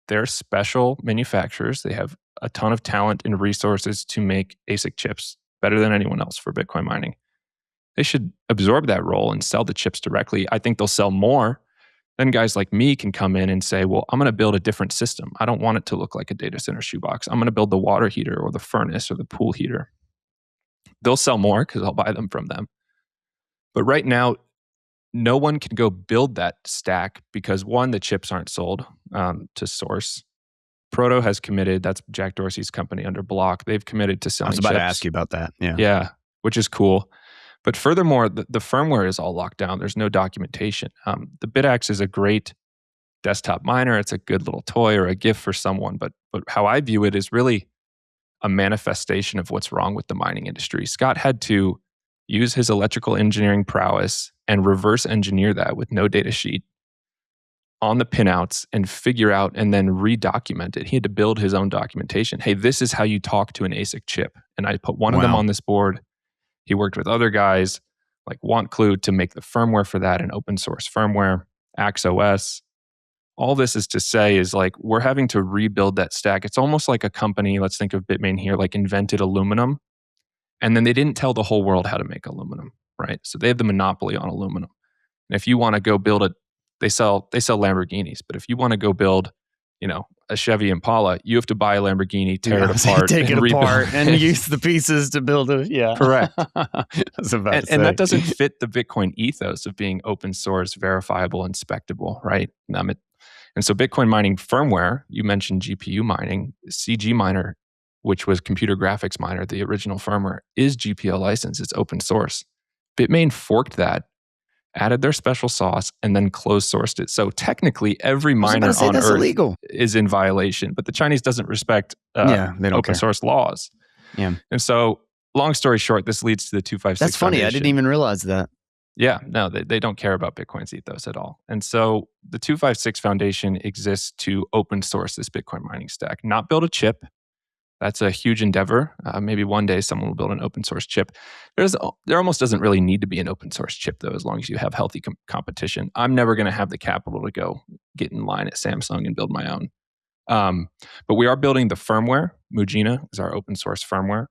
they're special manufacturers. They have a ton of talent and resources to make ASIC chips better than anyone else for Bitcoin mining. They should absorb that role and sell the chips directly. I think they'll sell more. Then guys like me can come in and say, well, I'm going to build a different system. I don't want it to look like a data center shoebox. I'm going to build the water heater or the furnace or the pool heater. They'll sell more because I'll buy them from them. But right now, no one can go build that stack because one, the chips aren't sold to source. Proto has committed, that's Jack Dorsey's company under Block. They've committed to selling chips. I was about to ask you about that. Yeah, which is cool. But furthermore, the firmware is all locked down. There's no documentation. The BitAxe is a great desktop miner. It's a good little toy or a gift for someone. But how I view it is really a manifestation of what's wrong with the mining industry. Scott had to use his electrical engineering prowess and reverse engineer that with no data sheet on the pinouts and figure out and then redocument it. He had to build his own documentation. Hey, this is how you talk to an ASIC chip. And I put one of them on this board. He worked with other guys like WantClue to make the firmware for that, and open source firmware, AXOS. All this is to say is like we're having to rebuild that stack. It's almost like a company, let's think of Bitmain here, like invented aluminum, and then they didn't tell the whole world how to make aluminum, right? So they have the monopoly on aluminum. And if you want to go build it, they sell Lamborghinis, but if you want to go build, a Chevy Impala, you have to buy a Lamborghini, tear it apart, take it apart, and use the pieces to build it. Yeah, correct. And that doesn't fit the Bitcoin ethos of being open source, verifiable, inspectable, right? And so Bitcoin mining firmware, you mentioned GPU mining, CG miner, which was computer graphics miner, the original firmware, is GPL licensed. It's open source. Bitmain forked that, added their special sauce, and then closed sourced it. So technically, every miner on Earth illegal. Is in violation. But the Chinese doesn't respect open source laws. Yeah. And so, long story short, this leads to the 256 That's funny. Foundation. I didn't even realize that. Yeah, no, they don't care about Bitcoin's ethos at all. And so the 256 Foundation exists to open source this Bitcoin mining stack, not build a chip. That's a huge endeavor. Maybe one day someone will build an open source chip. There almost doesn't really need to be an open source chip, though, as long as you have healthy competition. I'm never going to have the capital to go get in line at Samsung and build my own. But we are building the firmware. Mujina is our open source firmware.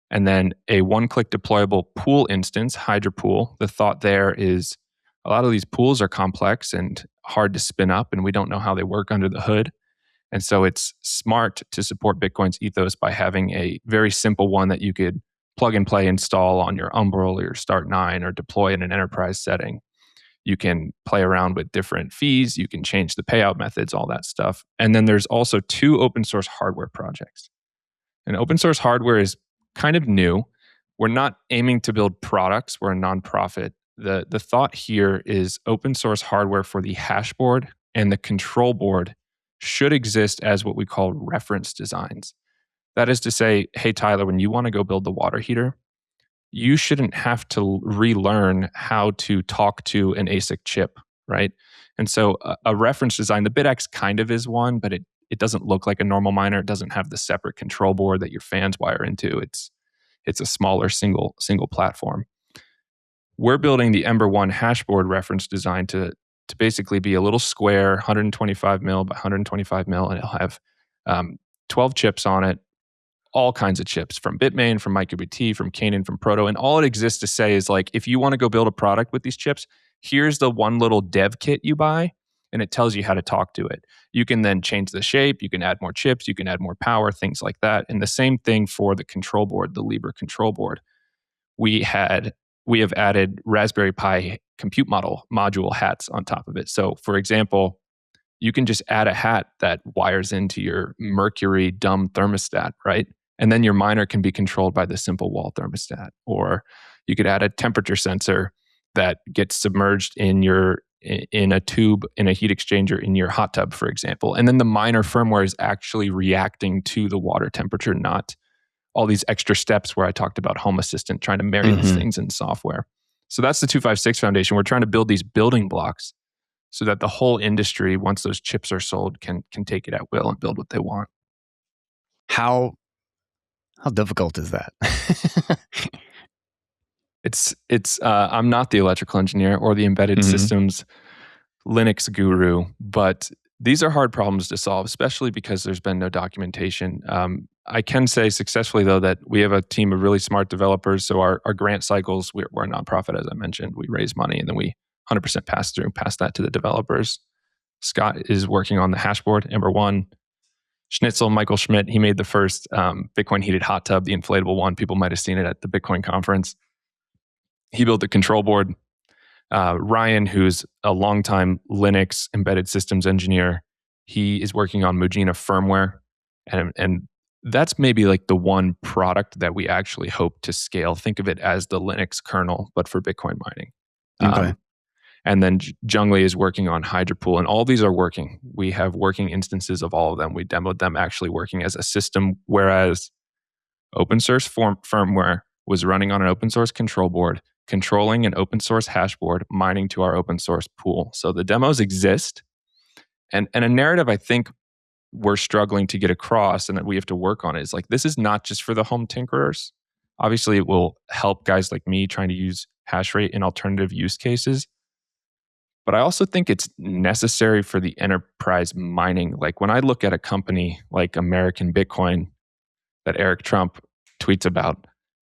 And then a one-click deployable pool instance, Hydra Pool. The thought there is a lot of these pools are complex and hard to spin up, and we don't know how they work under the hood. And so it's smart to support Bitcoin's ethos by having a very simple one that you could plug and play install on your Umbrel or your Start9 or deploy in an enterprise setting. You can play around with different fees. You can change the payout methods, all that stuff. And then there's also 2 open source hardware projects. And open source hardware is kind of new. We're not aiming to build products. We're a nonprofit. The thought here is open source hardware for the hashboard and the control board should exist as what we call reference designs. That is to say, hey, Tyler, when you want to go build the water heater, you shouldn't have to relearn how to talk to an ASIC chip, right? And so a reference design, the BitX kind of is one, but it doesn't look like a normal miner. It doesn't have the separate control board that your fans wire into. It's a smaller single platform. We're building the Ember One hashboard reference design to basically be a little square, 125 mil by 125 mil, and it'll have 12 chips on it, all kinds of chips from Bitmain, from MicroBT, from Canaan, from Proto. And all it exists to say is like, if you want to go build a product with these chips, here's the one little dev kit you buy, and it tells you how to talk to it. You can then change the shape, you can add more chips, you can add more power, things like that. And the same thing for the control board, the Libre control board. We have added Raspberry Pi compute module hats on top of it. So for example, you can just add a hat that wires into your Mercury dumb thermostat, right? And then your miner can be controlled by the simple wall thermostat. Or you could add a temperature sensor that gets submerged in a tube in a heat exchanger in your hot tub, for example. And then the miner firmware is actually reacting to the water temperature, not all these extra steps where I talked about Home Assistant trying to marry these things in software. So that's the 256 Foundation. We're trying to build these building blocks so that the whole industry, once those chips are sold, can take it at will and build what they want. How difficult is that? It's I'm not the electrical engineer or the embedded systems Linux guru, but these are hard problems to solve, especially because there's been no documentation. I can say successfully, though, that we have a team of really smart developers. So our grant cycles, we're a nonprofit, as I mentioned. We raise money and then we 100% pass that to the developers. Scott is working on the hashboard, Ember One. Schnitzel, Michael Schmidt, he made the first Bitcoin heated hot tub, the inflatable one. People might have seen it at the Bitcoin conference. He built the control board. Ryan, who's a longtime Linux embedded systems engineer, he is working on Mujina firmware. And that's maybe like the one product that we actually hope to scale. Think of it as the Linux kernel, but for Bitcoin mining. Okay. And then Jungli is working on Hydrapool, and all these are working. We have working instances of all of them. We demoed them actually working as a system, whereas open source firmware was running on an open source control board, controlling an open source hashboard, mining to our open source pool. So the demos exist. And a narrative I think we're struggling to get across and that we have to work on is like, this is not just for the home tinkerers. Obviously, it will help guys like me trying to use hashrate in alternative use cases. But I also think it's necessary for the enterprise mining. Like when I look at a company like American Bitcoin that Eric Trump tweets about,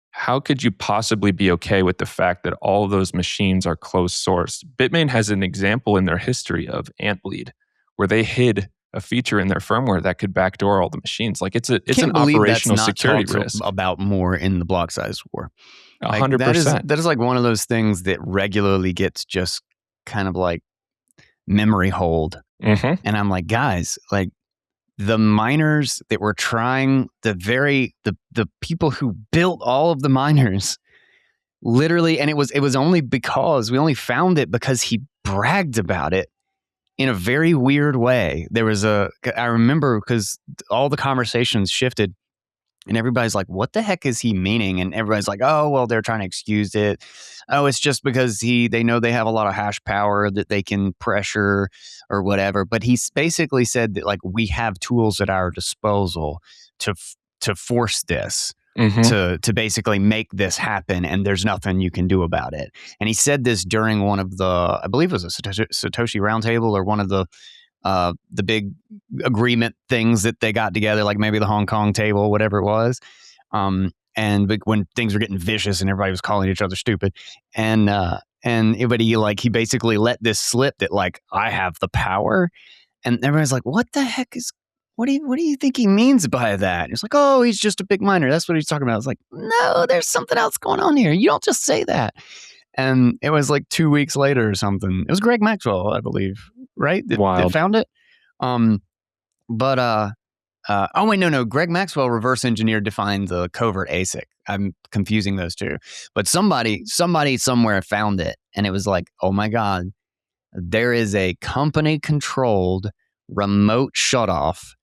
how could you possibly be okay with the fact that all of those machines are closed source? Bitmain has an example in their history of Antbleed, where they hid a feature in their firmware that could backdoor all the machines. Like it's an operational security risk. About more in the block size war. 100%. That is like one of those things that regularly gets just kind of like memory hold. And I'm like, guys, like the miners that were trying, the people who built all of the miners, literally, and it was only because we only found it because he bragged about it in a very weird way. I remember because all the conversations shifted and everybody's like, what the heck is he meaning? And everybody's like, oh, well, they're trying to excuse it. Oh, it's just because they know they have a lot of hash power that they can pressure or whatever. But he's basically said that like we have tools at our disposal to force this, to basically make this happen, and there's nothing you can do about it. And he said this during one of the, I believe it was a Satoshi Roundtable or one of the big agreement things that they got together, like maybe the Hong Kong table, whatever it was. And when things were getting vicious and everybody was calling each other stupid, and he basically let this slip that like I have the power, and everybody's like, what the heck is? What do you think he means by that? And it's like, oh, he's just a big miner. That's what he's talking about. It's like, no, there's something else going on here. You don't just say that. And it was like 2 weeks later or something. It was Greg Maxwell, I believe, right? That Wild. found it. Oh wait, no. Greg Maxwell reverse engineered defined the covert ASIC. I'm confusing those two. But somebody somewhere found it, and it was like, oh my God, there is a company controlled remote shutoff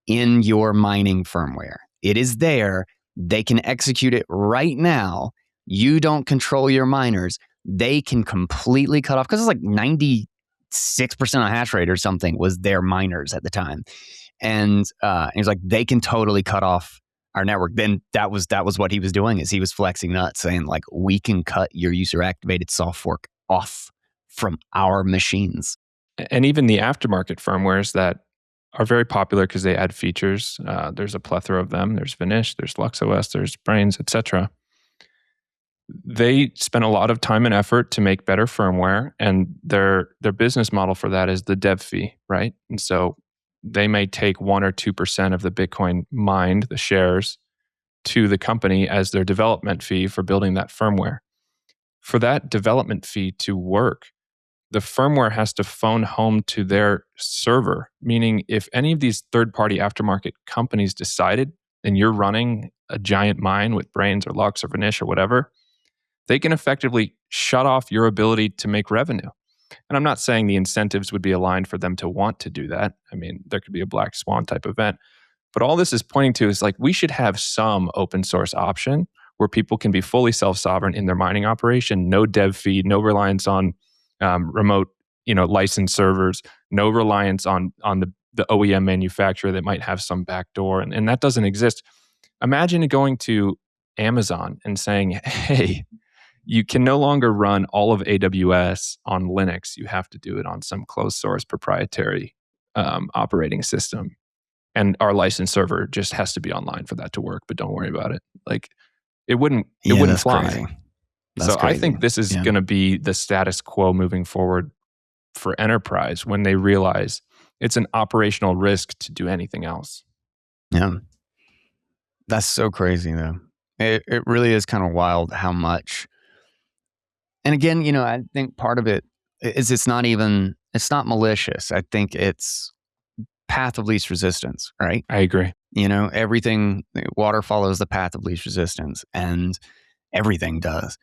in your mining firmware. It is there. They can execute it right now. You don't control your miners. They can completely cut off, because it's like 96% of hash rate or something was their miners at the time. And he's like, they can totally cut off our network. Then that was what he was doing, is he was flexing nuts, saying like, we can cut your user activated soft fork off from our machines. And even the aftermarket firmwares that are very popular because they add features. There's a plethora of them. There's Vanish, there's LuxOS, there's Brains, etc. They spend a lot of time and effort to make better firmware, and their business model for that is the dev fee, right? And so they may take 1 or 2% of the Bitcoin mined, the shares, to the company as their development fee for building that firmware. For that development fee to work, the firmware has to phone home to their server, meaning if any of these third-party aftermarket companies decided, and you're running a giant mine with Brains or Lux or Vanish or whatever, they can effectively shut off your ability to make revenue. And I'm not saying the incentives would be aligned for them to want to do that. I mean, there could be a black swan type event. But all this is pointing to is like, we should have some open source option where people can be fully self-sovereign in their mining operation, no dev feed, no reliance on remote, licensed servers, no reliance on the OEM manufacturer that might have some backdoor, and that doesn't exist. Imagine going to Amazon and saying, hey, you can no longer run all of AWS on Linux. You have to do it on some closed source proprietary operating system. And our licensed server just has to be online for that to work, but don't worry about it. Like, it wouldn't fly. Crazy. So crazy. I think this is going to be the status quo moving forward for enterprise when they realize it's an operational risk to do anything else. Yeah. That's so crazy, though. It really is kind of wild how much. And again, I think part of it is it's not malicious. I think it's path of least resistance, right? I agree. Everything, water follows the path of least resistance, and everything does,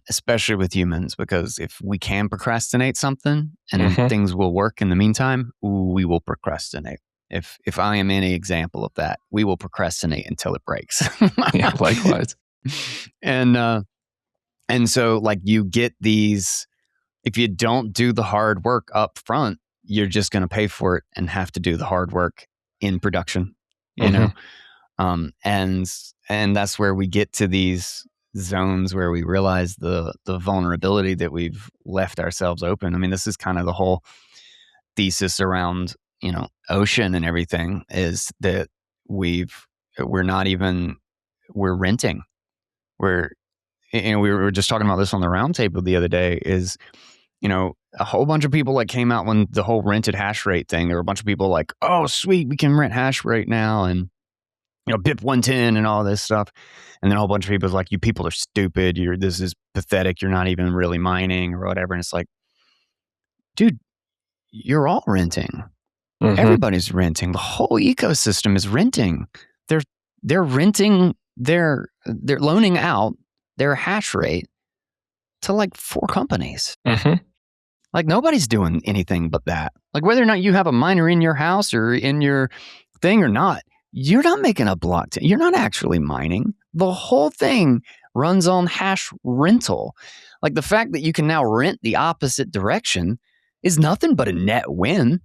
especially with humans, because if we can procrastinate something and things will work in the meantime, we will procrastinate. If I am any example of that, we will procrastinate until it breaks. Yeah, likewise. And so, like, you get these, if you don't do the hard work up front, you're just going to pay for it and have to do the hard work in production, and that's where we get to these zones where we realize the vulnerability that we've left ourselves open. I mean, this is kind of the whole thesis around, ocean and everything, is that we're renting. We were just talking about this on the roundtable the other day, is, a whole bunch of people like came out when the whole rented hash rate thing. There were a bunch of people like, oh, sweet, we can rent hash rate now. And, BIP 110 and all this stuff. And then a whole bunch of people was like, you people are stupid. This is pathetic. You're not even really mining or whatever. And it's like, dude, you're all renting. Everybody's renting. The whole ecosystem is renting. They're renting. They're loaning out their hash rate to like 4 companies. Like, nobody's doing anything but that. Like, whether or not you have a miner in your house or in your thing or not, you're not making a blockchain. You're not actually mining. The whole thing runs on hash rental. Like, the fact that you can now rent the opposite direction is nothing but a net win.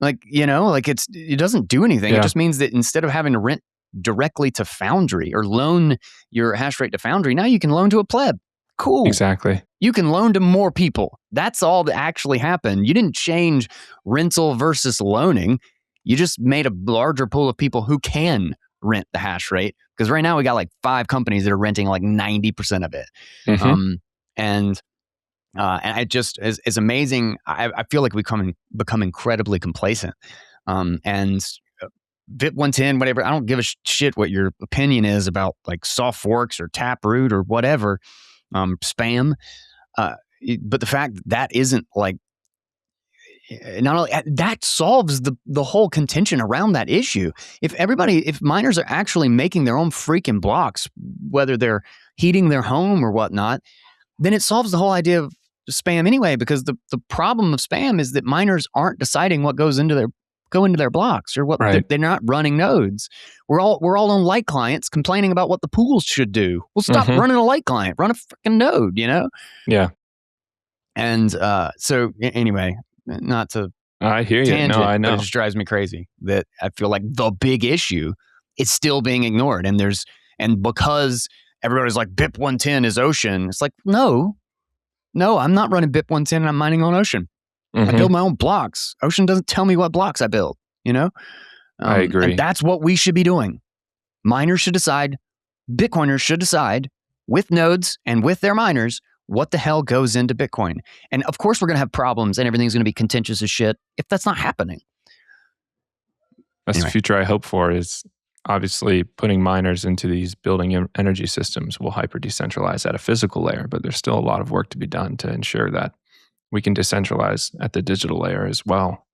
Like, it doesn't do anything. Yeah. It just means that instead of having to rent directly to Foundry or loan your hash rate to Foundry, now you can loan to a pleb. Cool. Exactly. You can loan to more people. That's all that actually happened. You didn't change rental versus loaning. You just made a larger pool of people who can rent the hash rate. Because right now we got like 5 companies that are renting like 90% of it. And it just is amazing. I feel like we become incredibly complacent. And BIP 110, whatever, I don't give a shit what your opinion is about like soft forks or Taproot or whatever, spam. but the fact that isn't like, not only that solves the whole contention around that issue. If miners are actually making their own freaking blocks, whether they're heating their home or whatnot, then it solves the whole idea of spam anyway, because the problem of spam is that miners aren't deciding what go into their blocks, or what Right. they're not running nodes. We're all on light clients complaining about what the pools should do. Well, stop running a light client, run a freaking node, Yeah. And so anyway, not to I hear you. tangent, No, I but know. it just drives me crazy that I feel like the big issue is still being ignored. And because everybody's like, BIP 110 is ocean. It's like, no, I'm not running BIP 110 and I'm mining on ocean. I build my own blocks. Ocean doesn't tell me what blocks I build, I agree. And that's what we should be doing. Miners should decide, Bitcoiners should decide with nodes and with their miners what the hell goes into Bitcoin. And of course, we're going to have problems and everything's going to be contentious as shit if that's not happening. That's the future I hope for, is obviously putting miners into these building energy systems will hyper decentralize at a physical layer, but there's still a lot of work to be done to ensure that we can decentralize at the digital layer as well.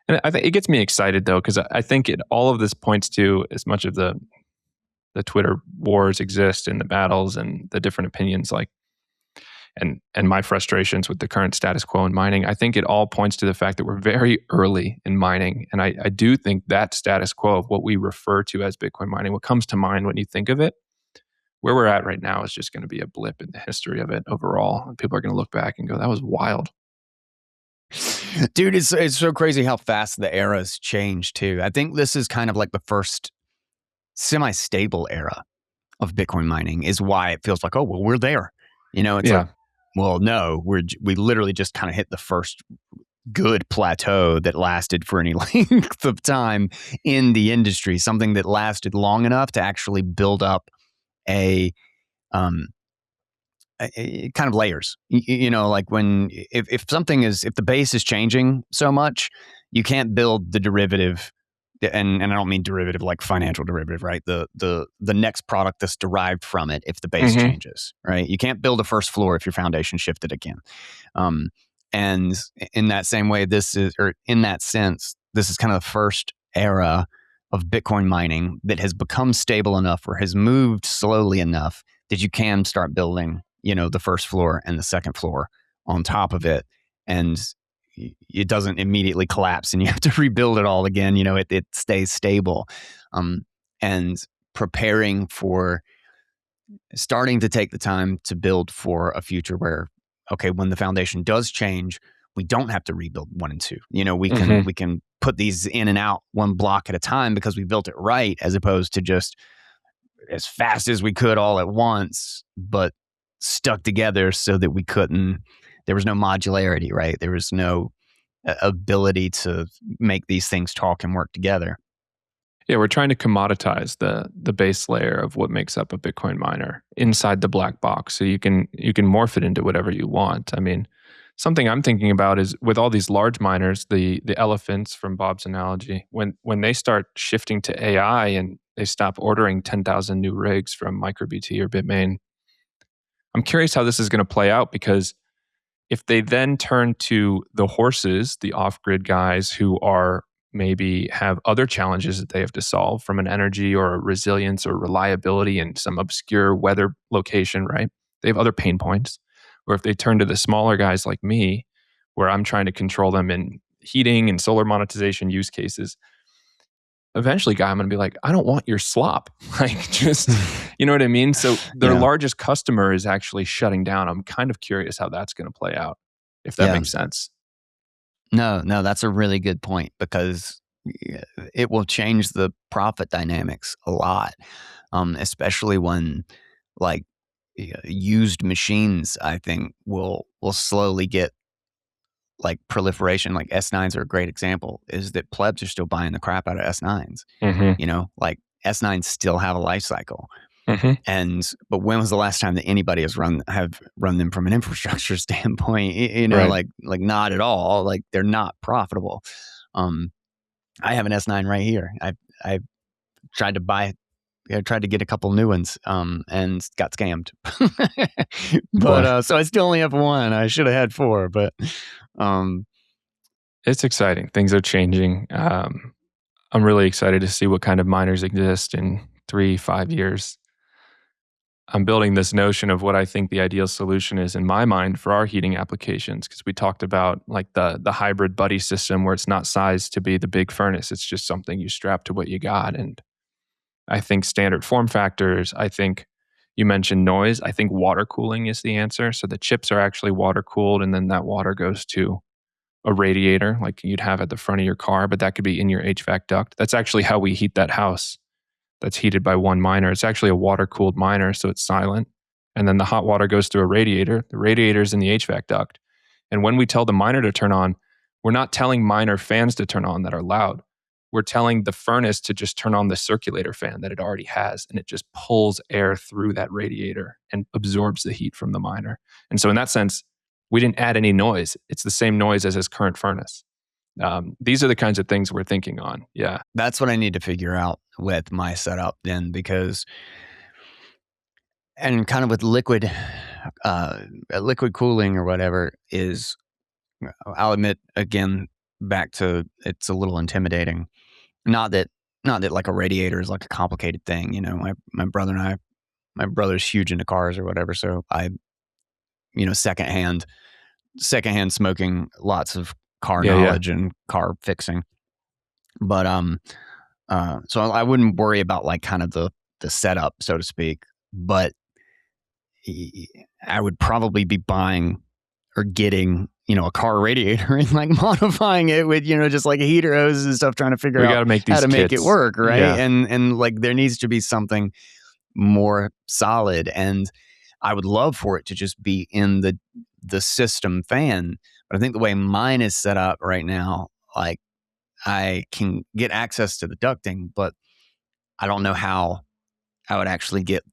And I think it gets me excited though, because I think all of this points to, as much of the Twitter wars exist and the battles and the different opinions, like, and my frustrations with the current status quo in mining, I think it all points to the fact that we're very early in mining. And I do think that status quo of what we refer to as Bitcoin mining, what comes to mind when you think of it, where we're at right now is just going to be a blip in the history of it overall. And people are going to look back and go, that was wild. Dude, it's so crazy how fast the era's changed too. I think this is kind of like the first semi-stable era of Bitcoin mining, is why it feels like, oh, well, we're there. It's like, well, no, we literally just kind of hit the first good plateau that lasted for any length of time in the industry, something that lasted long enough to actually build up a kind of layers. Like if the base is changing so much, you can't build the derivative. And I don't mean derivative like financial derivative, right? The next product that's derived from it if the base changes, right? You can't build a first floor if your foundation shifted again. And in that same way, in that sense, this is kind of the first era of Bitcoin mining that has become stable enough, or has moved slowly enough that you can start building, the first floor and the second floor on top of it. And it doesn't immediately collapse and you have to rebuild it all again. It stays stable. And preparing for starting to take the time to build for a future where, okay, when the foundation does change, we don't have to rebuild 1 and 2. We can put these in and out one block at a time because we built it right, as opposed to just as fast as we could all at once, but stuck together so that there was no modularity, right? There was no ability to make these things talk and work together. Yeah, we're trying to commoditize the base layer of what makes up a Bitcoin miner inside the black box, so you can morph it into whatever you want. I mean, something I'm thinking about is with all these large miners, the elephants from Bob's analogy, when they start shifting to AI and they stop ordering 10,000 new rigs from MicroBT or Bitmain, I'm curious how this is going to play out, because if they then turn to the horses, the off-grid guys who are maybe have other challenges that they have to solve from an energy or a resilience or reliability in some obscure weather location, right? They have other pain points. Or if they turn to the smaller guys like me, where I'm trying to control them in heating and solar monetization use cases, eventually, guy, I'm going to be like, I don't want your slop. Like, just, you know what I mean? So their largest customer is actually shutting down. I'm kind of curious how that's going to play out, if that makes sense. No, that's a really good point, because it will change the profit dynamics a lot, especially when like used machines, I think will slowly get like proliferation. Like S9s are a great example, is that plebs are still buying the crap out of S9s. Like S9s still have a life cycle. But when was the last time that anybody has run them from an infrastructure standpoint? Right. like not at all. Like they're not profitable. I have an S9 right here. I tried to buy I tried to get a couple new ones and got scammed. But so I still only have one. I should have had 4, but it's exciting. Things are changing. I'm really excited to see what kind of miners exist in 3-5 years. I'm building this notion of what I think the ideal solution is in my mind for our heating applications, because we talked about like the hybrid buddy system where it's not sized to be the big furnace. It's just something you strap to what you got. And I think standard form factors, I think you mentioned noise. I think water cooling is the answer. So the chips are actually water cooled, and then that water goes to a radiator like you'd have at the front of your car, but that could be in your HVAC duct. That's actually how we heat that house that's heated by one miner. It's actually a water-cooled miner, so it's silent. And then the hot water goes through a radiator. The radiator's in the HVAC duct. And when we tell the miner to turn on, we're not telling miner fans to turn on that are loud. We're telling the furnace to just turn on the circulator fan that it already has, and it just pulls air through that radiator and absorbs the heat from the miner. And so in that sense, we didn't add any noise. It's the same noise as his current furnace. These are the kinds of things we're thinking on. Yeah. That's what I need to figure out with my setup then, because, and kind of with liquid cooling or whatever is, I'll admit again, back to it's a little intimidating. Not that like a radiator is like a complicated thing. You know, my brother and I, my brother's huge into cars or whatever. So I, secondhand smoking, lots of car knowledge and car fixing. But so I wouldn't worry about like kind of the setup, so to speak. But I would probably be buying or getting, a car radiator and like modifying it with, just like a heater hoses and stuff, trying to figure out how to make it work, right? Yeah. And like there needs to be something more solid, and I would love for it to just be in the system fan. But I think the way mine is set up right now, like I can get access to the ducting, but I don't know how I would actually get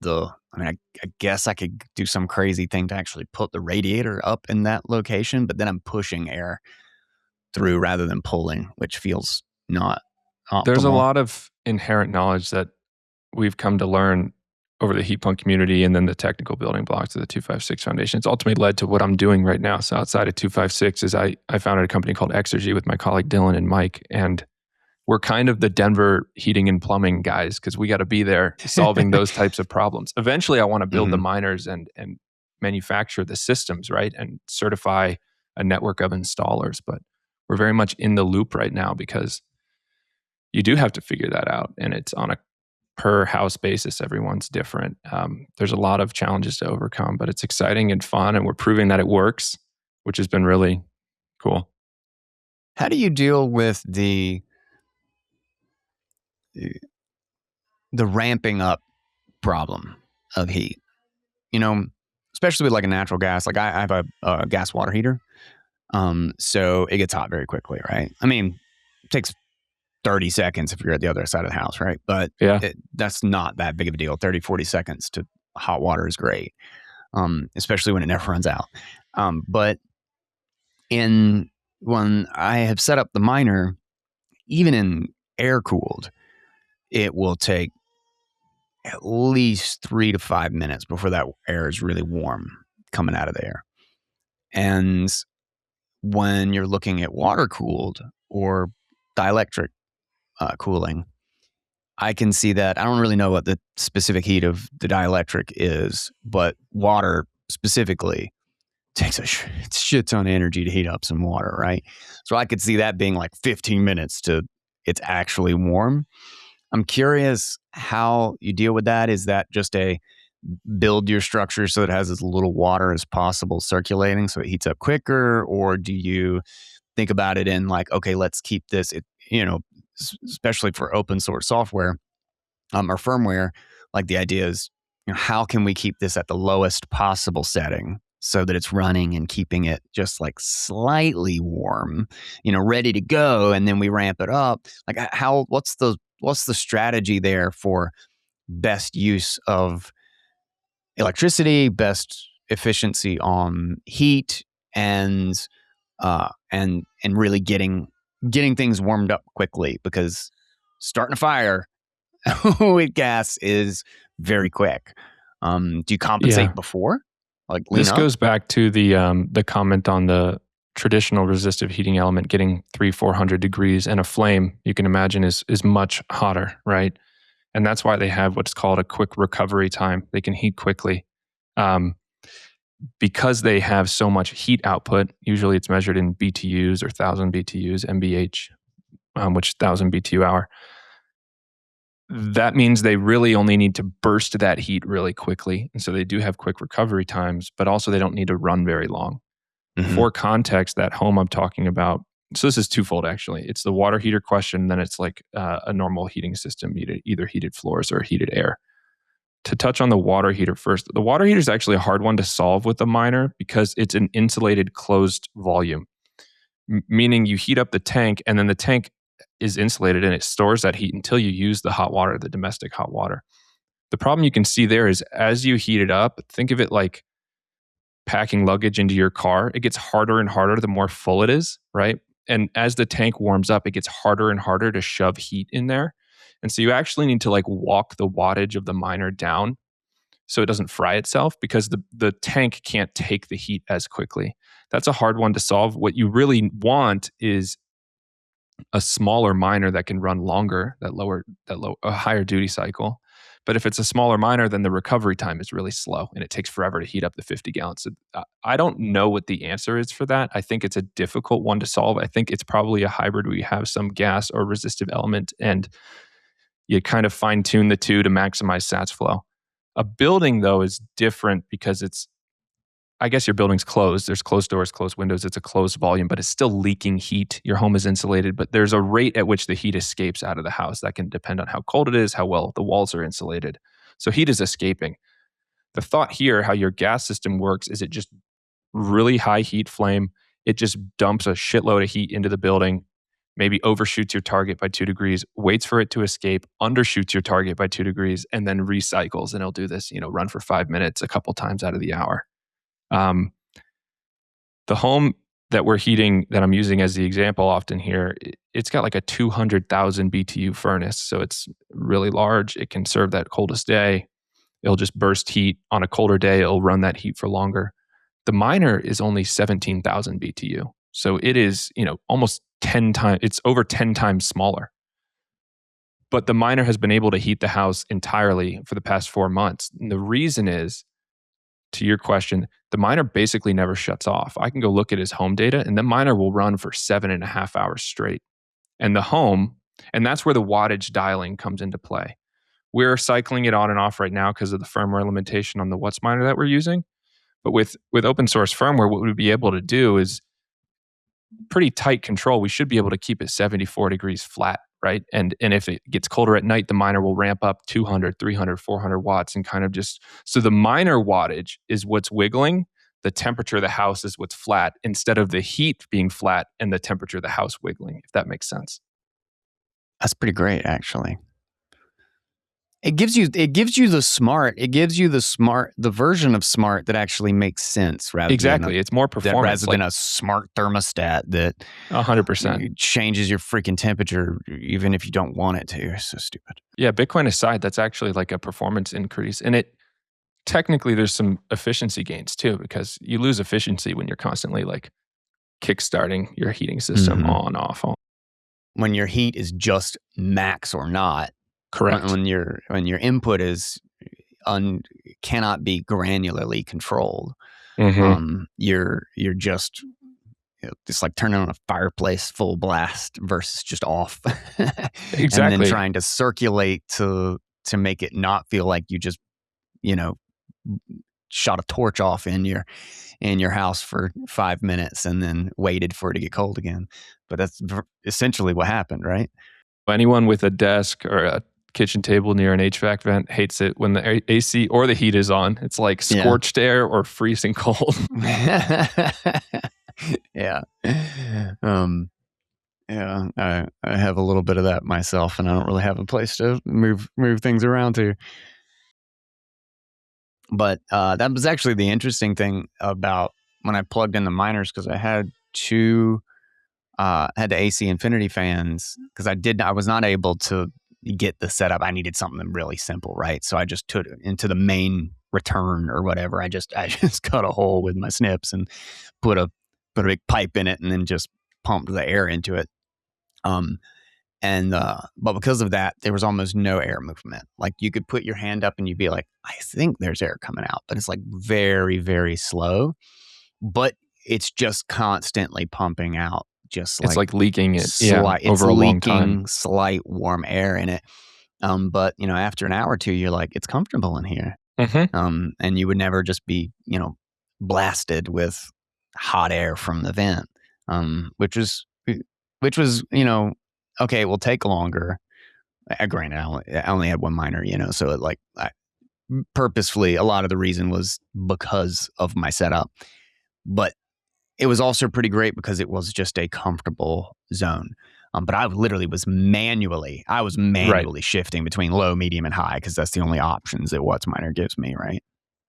I guess I could do some crazy thing to actually put the radiator up in that location, but then I'm pushing air through rather than pulling, which feels not optimal. There's a lot of inherent knowledge that we've come to learn over the heat pump community and then the technical building blocks of the 256 Foundation. It's ultimately led to what I'm doing right now. So outside of 256 is I founded a company called Exergy with my colleague Dylan and Mike, and we're kind of the Denver heating and plumbing guys because we got to be there solving those types of problems. Eventually, I want to build the miners and manufacture the systems, right? And certify a network of installers. But we're very much in the loop right now because you do have to figure that out. And it's on a per house basis. Everyone's different. There's a lot of challenges to overcome, but it's exciting and fun. And we're proving that it works, which has been really cool. How do you deal with the ramping up problem of heat, especially with like a natural gas? Like I have a gas water heater. So it gets hot very quickly, right? I mean, it takes 30 seconds if you're at the other side of the house, right? But that's not that big of a deal. 30, 40 seconds to hot water is great, especially when it never runs out. But when I have set up the miner, even in air cooled, it will take at least 3 to 5 minutes before that air is really warm coming out of there. And when you're looking at water cooled or dielectric cooling, I can see that. I don't really know what the specific heat of the dielectric is, but water specifically takes a shit ton of energy to heat up some water, right? So I could see that being like 15 minutes to it's actually warm. I'm curious how you deal with that. Is that just a build your structure so it has as little water as possible circulating so it heats up quicker? Or do you think about it in like, okay, let's keep this, especially for open source software or firmware, like the idea is, how can we keep this at the lowest possible setting so that it's running and keeping it just like slightly warm, ready to go, and then we ramp it up? Like what's the strategy there for best use of electricity, best efficiency on heat, and really getting things warmed up quickly? Because starting a fire with gas is very quick. Do you compensate before? Like lean This up? goes back to the comment on the traditional resistive heating element getting 300-400 degrees, and a flame, you can imagine, is much hotter, right? And that's why they have what's called a quick recovery time. They can heat quickly. Because they have so much heat output, usually it's measured in BTUs or 1,000 BTUs, MBH, which is 1,000 BTU hour. That means they really only need to burst that heat really quickly. And so they do have quick recovery times, but also they don't need to run very long. Mm-hmm. For context, that home I'm talking about, so this is twofold actually. It's the water heater question, then it's like a normal heating system, either heated floors or heated air. To touch on the water heater first, the water heater is actually a hard one to solve with the miner because it's an insulated closed volume, meaning you heat up the tank and then the tank is insulated and it stores that heat until you use the hot water, the domestic hot water. The problem you can see there is as you heat it up, think of it like packing luggage into your car. It gets harder and harder the more full it is, right? And as the tank warms up, it gets harder and harder to shove heat in there. And so you actually need to like walk the wattage of the miner down so it doesn't fry itself because the tank can't take the heat as quickly. That's a hard one to solve. What you really want is a smaller miner that can run longer, a higher duty cycle. But if it's a smaller miner, then the recovery time is really slow and it takes forever to heat up the 50 gallons. So I don't know what the answer is for that. I think it's a difficult one to solve. I think it's probably a hybrid where you have some gas or resistive element and you kind of fine tune the two to maximize sats flow. A building though is different because I guess your building's closed. There's closed doors, closed windows. It's a closed volume, but it's still leaking heat. Your home is insulated, but there's a rate at which the heat escapes out of the house. That can depend on how cold it is, how well the walls are insulated. So heat is escaping. The thought here, how your gas system works, is it just really high heat flame. It just dumps a shitload of heat into the building, maybe overshoots your target by 2 degrees, waits for it to escape, undershoots your target by 2 degrees, and then recycles. And it'll do this, run for 5 minutes a couple times out of the hour. The home that we're heating, that I'm using as the example often here, it's got like a 200,000 BTU furnace. So it's really large. It can serve that coldest day. It'll just burst heat. On a colder day, it'll run that heat for longer. The miner is only 17,000 BTU. So it is, almost 10 times, it's over 10 times smaller. But the miner has been able to heat the house entirely for the past 4 months. And the reason is, to your question, the miner basically never shuts off. I can go look at his home data and the miner will run for 7.5 hours straight. And that's where the wattage dialing comes into play. We're cycling it on and off right now because of the firmware limitation on the Watts miner that we're using. But with open source firmware, what we'd be able to do is pretty tight control. We should be able to keep it 74 degrees flat, right? And if it gets colder at night, the miner will ramp up 200, 300, 400 watts and kind of just, so the miner wattage is what's wiggling. The temperature of the house is what's flat instead of the heat being flat and the temperature of the house wiggling, if that makes sense. That's pretty great, actually. It gives you the version of smart that actually makes sense rather exactly. It's more performance. Rather than a smart thermostat that 100% changes your freaking temperature even if you don't want it to. It's so stupid. Yeah, Bitcoin aside, that's actually like a performance increase. And technically there's some efficiency gains too, because you lose efficiency when you're constantly like kickstarting your heating system on, off, on. When your heat is just max or not. Correct. When your input is cannot be granularly controlled, you're just it's like turning on a fireplace full blast versus just off. Exactly. And then trying to circulate to make it not feel like you just shot a torch off in your house for 5 minutes and then waited for it to get cold again. But that's essentially what happened, right? Anyone with a desk or a kitchen table near an HVAC vent hates it when the AC or the heat is on. It's like scorched air or freezing cold. Yeah. I have a little bit of that myself, and I don't really have a place to move things around to. But that was actually the interesting thing about when I plugged in the miners, because I had the AC Infinity fans, because I was not able to get the setup. I needed something really simple, right? So I just took it into the main return or whatever. I just cut a hole with my snips and put a big pipe in it and then just pumped the air into it. But because of that, there was almost no air movement. Like you could put your hand up and you'd be like, I think there's air coming out, but it's like very, very slow. But it's just constantly pumping out. Just It's like leaking it over a long time. Slight warm air in it. But after an hour or two, you're like, it's comfortable in here. Mm-hmm. And you would never just be, blasted with hot air from the vent. Which was, okay, it will take longer. Granted, I only had one miner, so I purposefully, a lot of the reason was because of my setup, but it was also pretty great because it was just a comfortable zone. But I literally was manually shifting between low, medium, and high because that's the only options that WhatsMiner gives me, right?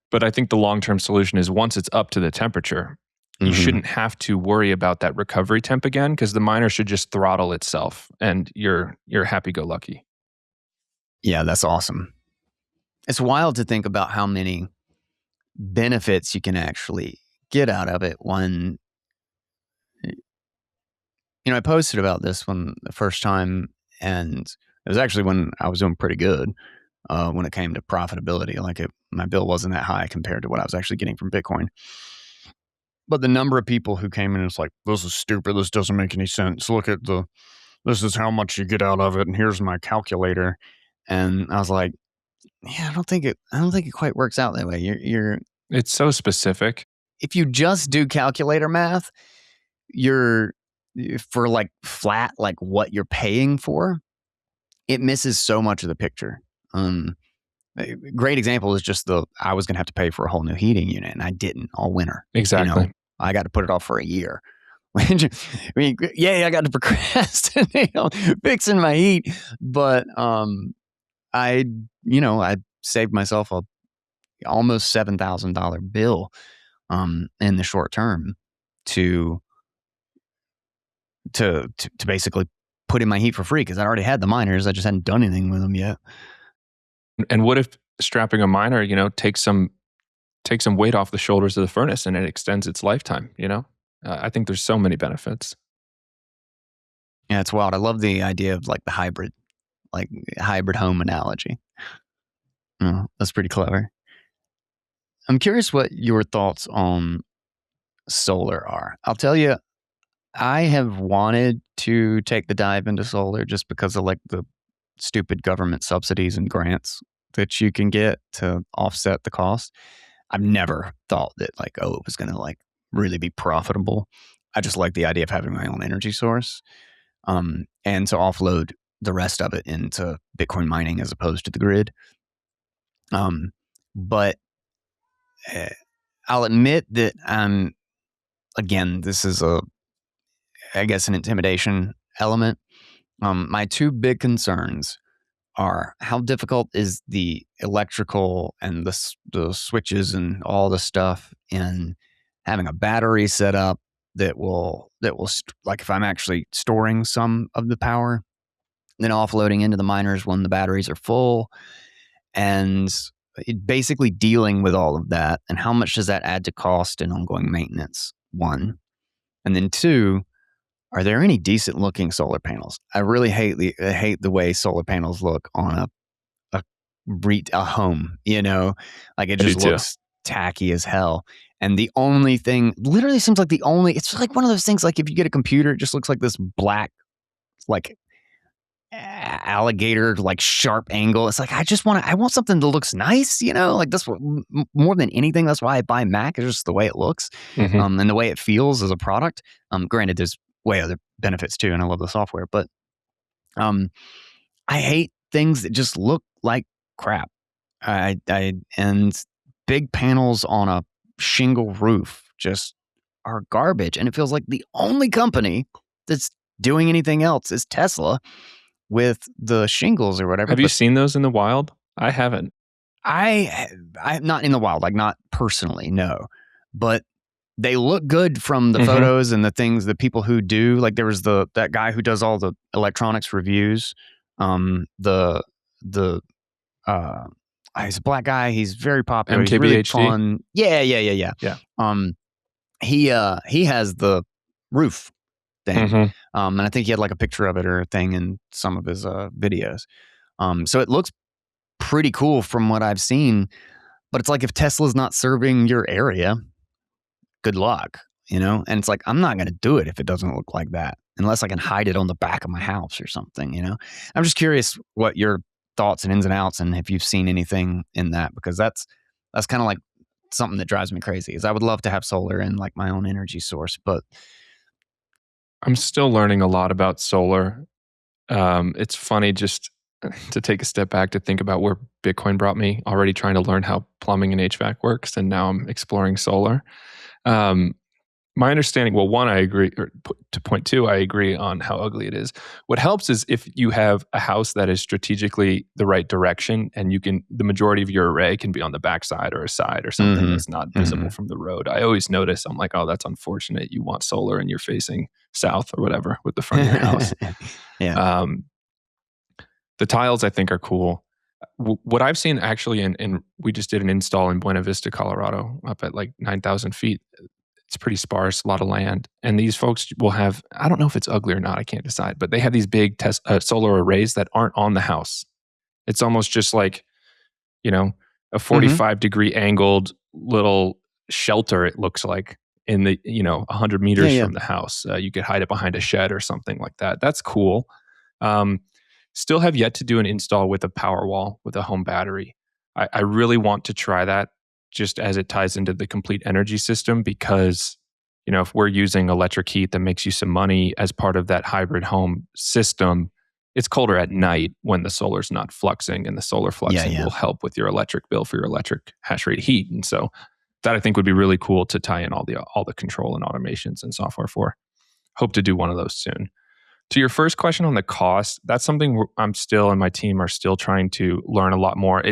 But I think the long-term solution is once it's up to the temperature, you shouldn't have to worry about that recovery temp again because the miner should just throttle itself and you're happy-go-lucky. Yeah, that's awesome. It's wild to think about how many benefits you can actually get out of it when, I posted about this one the first time, and it was actually when I was doing pretty good when it came to profitability. My bill wasn't that high compared to what I was actually getting from Bitcoin. But the number of people who came in and was like, this is stupid. This doesn't make any sense. Look at this is how much you get out of it. And here's my calculator. And I was like, yeah, I don't think it quite works out that way. It's so specific. If you just do calculator math, for like flat, like what you're paying for, it misses so much of the picture. A great example is just I was going to have to pay for a whole new heating unit and I didn't all winter. Exactly. I got to put it off for a year. I got to procrastinate on fixing my heat, but I saved myself a almost $7,000 bill in the short term to basically put in my heat for free because I already had the miners. I just hadn't done anything with them yet. And what if strapping a miner, takes some weight off the shoulders of the furnace and it extends its lifetime, I think there's so many benefits. Yeah, it's wild. I love the idea of like the hybrid home analogy. That's pretty clever. I'm curious what your thoughts on solar are. I'll tell you, I have wanted to take the dive into solar just because of like the stupid government subsidies and grants that you can get to offset the cost. I've never thought that it was going to really be profitable. I just like the idea of having my own energy source and to offload the rest of it into Bitcoin mining as opposed to the grid. But I'll admit that again, this is I guess an intimidation element. My two big concerns are how difficult is the electrical and the switches and all the stuff in having a battery set up that will if I'm actually storing some of the power, then offloading into the miners when the batteries are full, and basically dealing with all of that, and how much does that add to cost and ongoing maintenance, one. And then two, are there any decent looking solar panels? I really hate the way solar panels look on a home, it just looks tacky as hell. And the only thing literally seems like it's like one of those things, like if you get a computer, it just looks like this black, alligator, sharp angle. It's like, I want something that looks nice, that's what, more than anything. That's why I buy Mac, is just the way it looks, and the way it feels as a product. Granted, there's way other benefits too, and I love the software, but I hate things that just look like crap. And big panels on a shingle roof just are garbage. And it feels like the only company that's doing anything else is Tesla with the shingles or whatever. Have you seen those in the wild? I haven't. I'm not in the wild, not personally, no. But they look good from the photos and the thpeople who do. There was that guy who does all the electronics reviews The he's a black guy. He's very popular. He's really MKBHD? fun. Yeah. Yeah. He has the roof thing. Mhm. And I think he had like a picture of it or a thing in some of his videos. So it looks pretty cool from what I've seen. But it's like if Tesla's not serving your area, good luck, And it's like, I'm not going to do it if it doesn't look like that, unless I can hide it on the back of my house or something, I'm just curious what your thoughts and ins and outs and if you've seen anything in that, because that's kind of like something that drives me crazy is I would love to have solar and like my own energy source, but I'm still learning a lot about solar. It's funny just to take a step back to think about where Bitcoin brought me, already trying to learn how plumbing and HVAC works, and now I'm exploring solar. My understanding, well, one, I agree, or to point two, I agree on how ugly it is. What helps is if you have a house that is strategically the right direction and the majority of your array can be on the backside or a side or something that's not visible from the road. I always notice, I'm like, oh, that's unfortunate. You want solar and you're facing south or whatever with the front of your house. Yeah. The tiles I think are cool. What I've seen actually, and we just did an install in Buena Vista, Colorado, up at like 9,000 feet. It's pretty sparse, a lot of land. And these folks will have, I don't know if it's ugly or not, I can't decide, but they have these big solar arrays that aren't on the house. It's almost just like, a 45 degree angled little shelter, it looks like, in the, 100 meters from the house. You could hide it behind a shed or something like that. That's cool. Still have yet to do an install with a power wall with a home battery. I really want to try that, just as it ties into the complete energy system, because if we're using electric heat that makes you some money as part of that hybrid home system, it's colder at night when the solar's not fluxing, and the solar fluxing will help with your electric bill for your electric hash rate heat. And so that I think would be really cool to tie in all the control and automations and software for. Hope to do one of those soon. To your first question on the cost, that's something I'm still and my team are still trying to learn a lot more.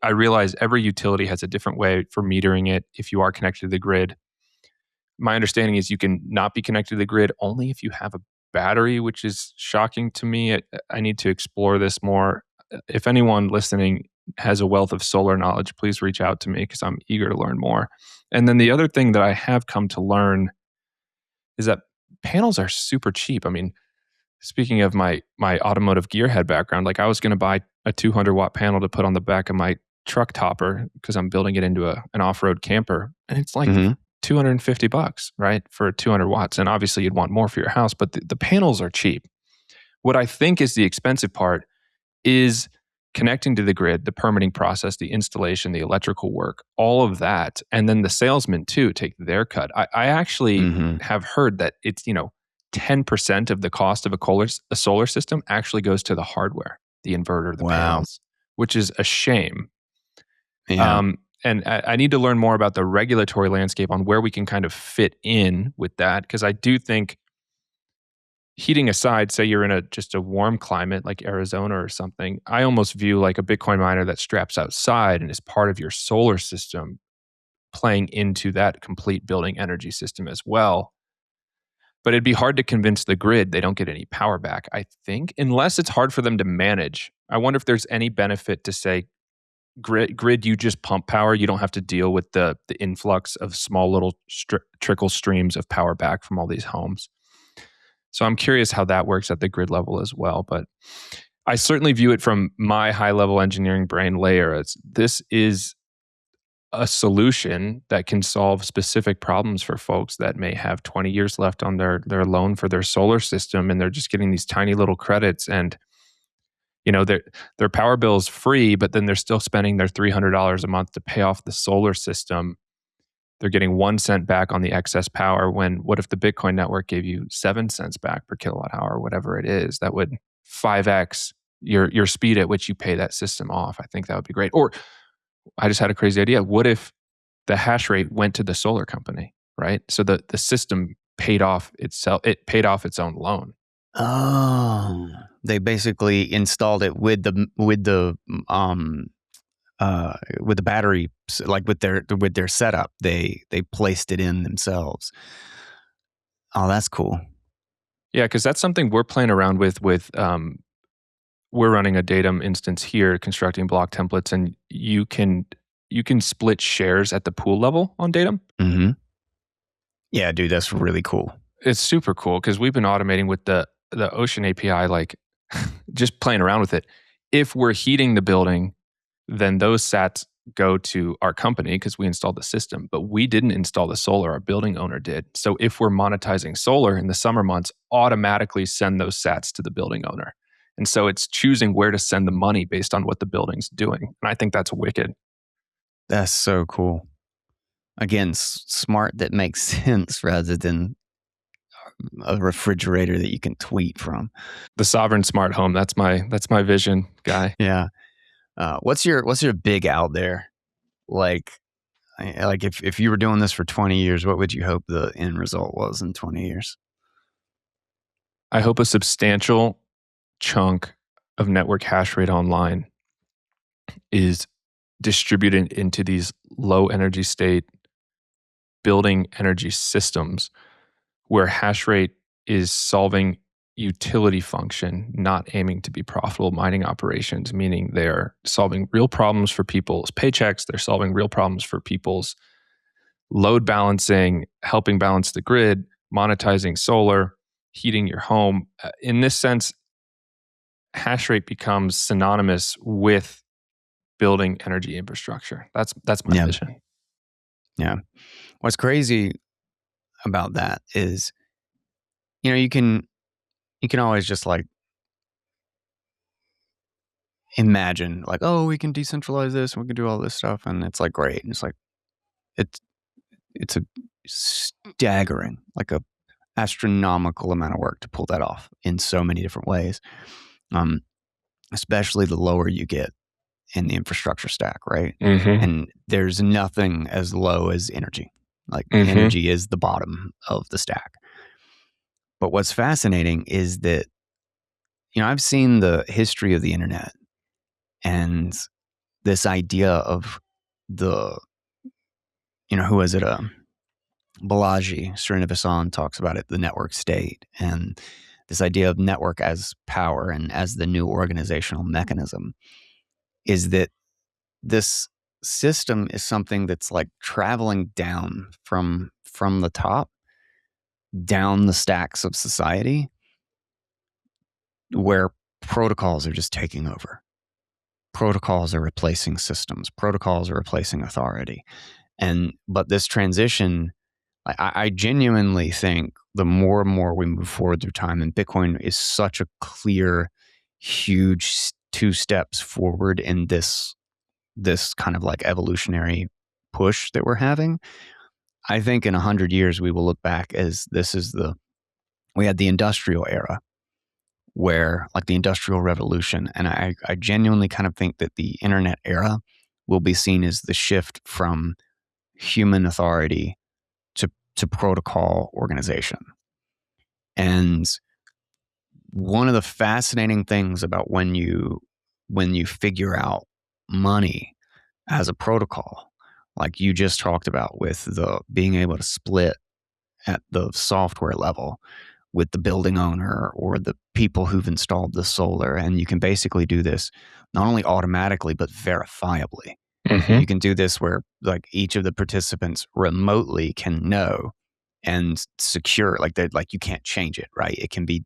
I realize every utility has a different way for metering it if you are connected to the grid. My understanding is you can not be connected to the grid only if you have a battery, which is shocking to me. I need to explore this more. If anyone listening has a wealth of solar knowledge, please reach out to me because I'm eager to learn more. And then the other thing that I have come to learn is that panels are super cheap. I mean, speaking of my automotive gearhead background, like I was going to buy a 200 watt panel to put on the back of my truck topper because I'm building it into an off-road camper, and it's like $250, right, for 200 watts. And obviously you'd want more for your house, but the panels are cheap. What I think is the expensive part is connecting to the grid, the permitting process, the installation, the electrical work, all of that. And then the salesmen too take their cut. I actually have heard that it's, 10% of the cost of a solar system actually goes to the hardware, the inverter, the panels, which is a shame. Yeah. And I need to learn more about the regulatory landscape on where we can kind of fit in with that. Because I do think, heating aside, say you're in just a warm climate like Arizona or something, I almost view like a Bitcoin miner that straps outside and is part of your solar system playing into that complete building energy system as well. But it'd be hard to convince the grid they don't get any power back, I think, unless it's hard for them to manage. I wonder if there's any benefit to say, grid, you just pump power. You don't have to deal with the influx of small little trickle streams of power back from all these homes. So I'm curious how that works at the grid level as well. But I certainly view it from my high-level engineering brain layer as this is a solution that can solve specific problems for folks that may have 20 years left on their loan for their solar system, and they're just getting these tiny little credits, and their power bill is free, but then they're still spending their $300 a month to pay off the solar system. They're getting 1 cent back on the excess power, when what if the Bitcoin network gave you 7 cents back per kilowatt hour, whatever it is? That would 5x your speed at which you pay that system off. I think that would be great. Or I just had a crazy idea. What if the hash rate went to the solar company, right? So the system paid off itself. It paid off its own loan. Oh, they basically installed it with the battery, like with their setup. They placed it in themselves. Oh, that's cool. Yeah, because that's something we're playing around with we're running a datum instance here, constructing block templates, and you can split shares at the pool level on datum. Mm-hmm. Yeah, dude, that's really cool. It's super cool because we've been automating with the Ocean API, like just playing around with it. If we're heating the building, then those sats go to our company because we installed the system, but we didn't install the solar, our building owner did. So if we're monetizing solar in the summer months, automatically send those sats to the building owner. And so it's choosing where to send the money based on what the building's doing. And I think that's wicked. That's so cool. Again, smart that makes sense rather than a refrigerator that you can tweet from. The sovereign smart home. That's my vision, guy. Yeah. What's your big out there? Like if you were doing this for 20 years, what would you hope the end result was in 20 years? I hope a substantial chunk of network hash rate online is distributed into these low energy state building energy systems where hash rate is solving utility function, not aiming to be profitable mining operations, meaning they're solving real problems for people's paychecks, they're solving real problems for people's load balancing, helping balance the grid, monetizing solar, heating your home. In this sense, hash rate becomes synonymous with building energy infrastructure. That's my vision. Yeah. What's crazy about that is, you can always just like imagine like, oh, we can decentralize this and we can do all this stuff, and it's like great. And it's like it's a staggering, like a astronomical amount of work to pull that off in so many different ways. Especially the lower you get in the infrastructure stack, right? Mm-hmm. And there's nothing as low as energy. Like energy is the bottom of the stack. But what's fascinating is that, I've seen the history of the internet and this idea of the, who is it? Balaji Srinivasan talks about it, the network state, and this idea of network as power and as the new organizational mechanism is that this system is something that's like traveling down from the top down the stacks of society, where protocols are just taking over. Protocols are replacing systems. Protocols are replacing authority. But this transition, I genuinely think the more and more we move forward through time, and Bitcoin is such a clear, huge 2 steps forward in this kind of like evolutionary push that we're having. I think in 100 years, we will look back as we had the industrial era, where like the industrial revolution. And I genuinely kind of think that the internet era will be seen as the shift from human authority to protocol organization. And one of the fascinating things about when you figure out money as a protocol, like you just talked about with the being able to split at the software level with the building owner or the people who've installed the solar. And you can basically do this not only automatically, but verifiably. Mm-hmm. You can do this where like each of the participants remotely can know and secure, like that, like you can't change it, right? It can be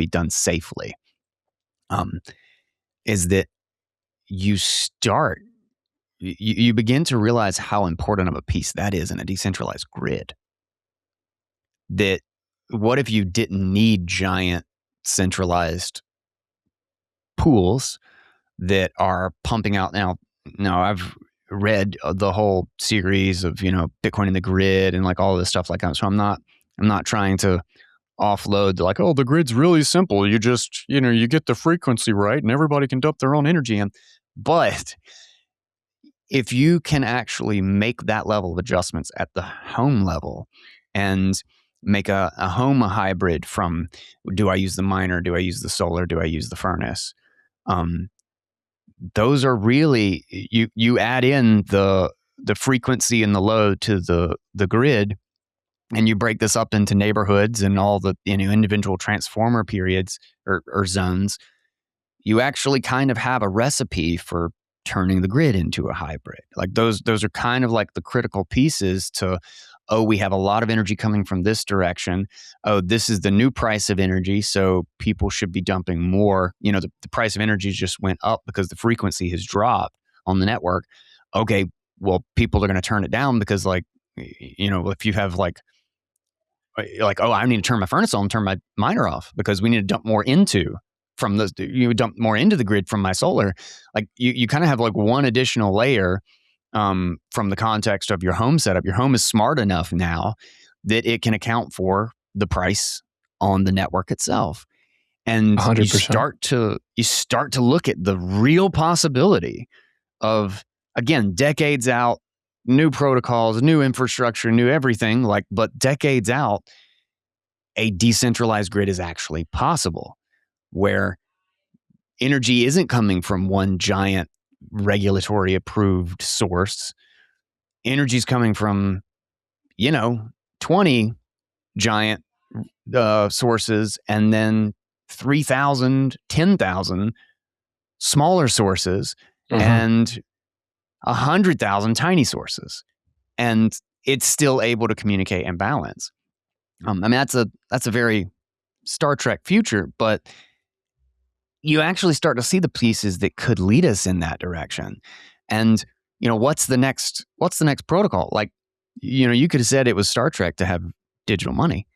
done safely. Is that you begin to realize how important of a piece that is in a decentralized grid. That what if you didn't need giant centralized pools that are pumping out now? I've read the whole series of, Bitcoin in the grid and like all this stuff like that. So I'm not trying to offload like, oh, the grid's really simple. You just, you get the frequency right and everybody can dump their own energy in. But if you can actually make that level of adjustments at the home level and make a home a hybrid from, do I use the miner? Do I use the solar? Do I use the furnace? Those are really, you add in the frequency and the load to the grid, and you break this up into neighborhoods and all the individual transformer periods or zones. you actually kind of have a recipe for turning the grid into a hybrid. Like those are kind of like the critical pieces to, oh, we have a lot of energy coming from this direction. Oh, this is the new price of energy, so people should be dumping more. The price of energy just went up because the frequency has dropped on the network. Okay, well, people are going to turn it down because if you have like, oh, I need to turn my furnace on, turn my miner off because we need to dump more into the grid from my solar. Like you kind of have like one additional layer from the context of your home setup. Your home is smart enough now that it can account for the price on the network itself. And 100%. you start to look at the real possibility of, again, decades out, new protocols, new infrastructure, new everything, but decades out, a decentralized grid is actually possible, where energy isn't coming from one giant regulatory approved source. Energy is coming from, 20 giant sources, and then 3,000, 10,000 smaller sources, and 100,000 tiny sources. And it's still able to communicate and balance. That's a very Star Trek future, but you actually start to see the pieces that could lead us in that direction. And what's the next protocol? Like, you could have said it was Star Trek to have digital money,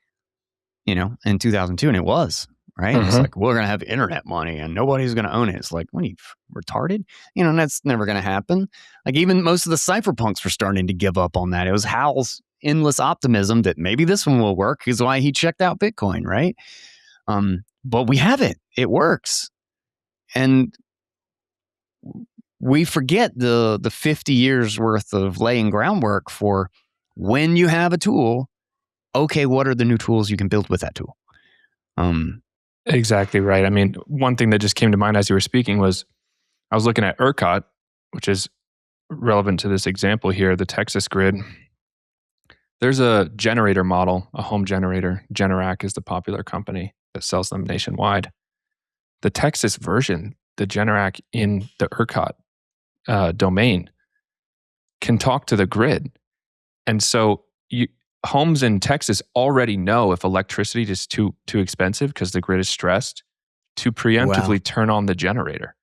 in 2002, and it was, right? It's like, we're going to have internet money and nobody's going to own it. It's like, what are you, retarded? And that's never going to happen. Like, even most of the cypherpunks were starting to give up on that. It was Hal's endless optimism that maybe this one will work is why he checked out Bitcoin, right? But we have it. It works. And we forget the 50 years worth of laying groundwork for when you have a tool, okay, what are the new tools you can build with that tool? Exactly right. I mean, one thing that just came to mind as you were speaking was I was looking at ERCOT, which is relevant to this example here, the Texas grid. There's a generator model, a home generator. Generac is the popular company that sells them nationwide. The Texas version, the Generac in the ERCOT domain, can talk to the grid. And so homes in Texas already know if electricity is too expensive because the grid is stressed to preemptively turn on the generator.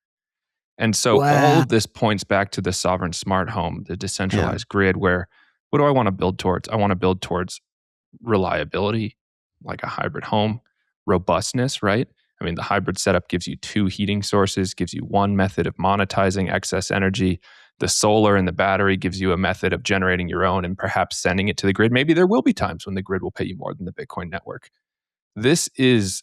And so all of this points back to the sovereign smart home, the decentralized grid, where what do I want to build towards? I want to build towards reliability, like a hybrid home, robustness, right? I mean, the hybrid setup gives you 2 heating sources, gives you one method of monetizing excess energy. The solar and the battery gives you a method of generating your own and perhaps sending it to the grid. Maybe there will be times when the grid will pay you more than the Bitcoin network. This is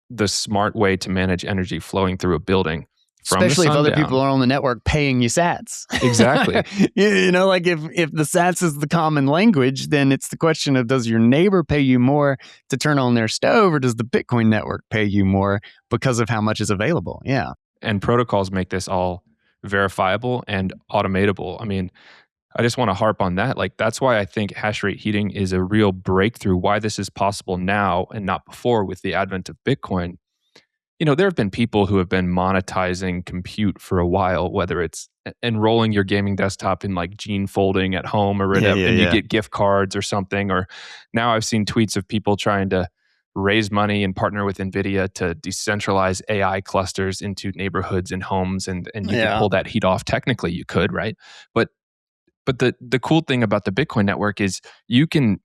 the smart way to manage energy flowing through a building. Especially if other people are on the network paying you sats. Exactly. Like if the sats is the common language, then it's the question of, does your neighbor pay you more to turn on their stove, or does the Bitcoin network pay you more because of how much is available? Yeah. And protocols make this all verifiable and automatable. I mean, I just want to harp on that. Like, that's why I think hashrate heating is a real breakthrough, why this is possible now and not before with the advent of Bitcoin. There have been people who have been monetizing compute for a while, whether it's enrolling your gaming desktop in like gene folding at home or whatever, and you get gift cards or something. Or now I've seen tweets of people trying to raise money and partner with NVIDIA to decentralize AI clusters into neighborhoods and homes, and you can pull that heat off. Technically, you could, right? But the cool thing about the Bitcoin network is you can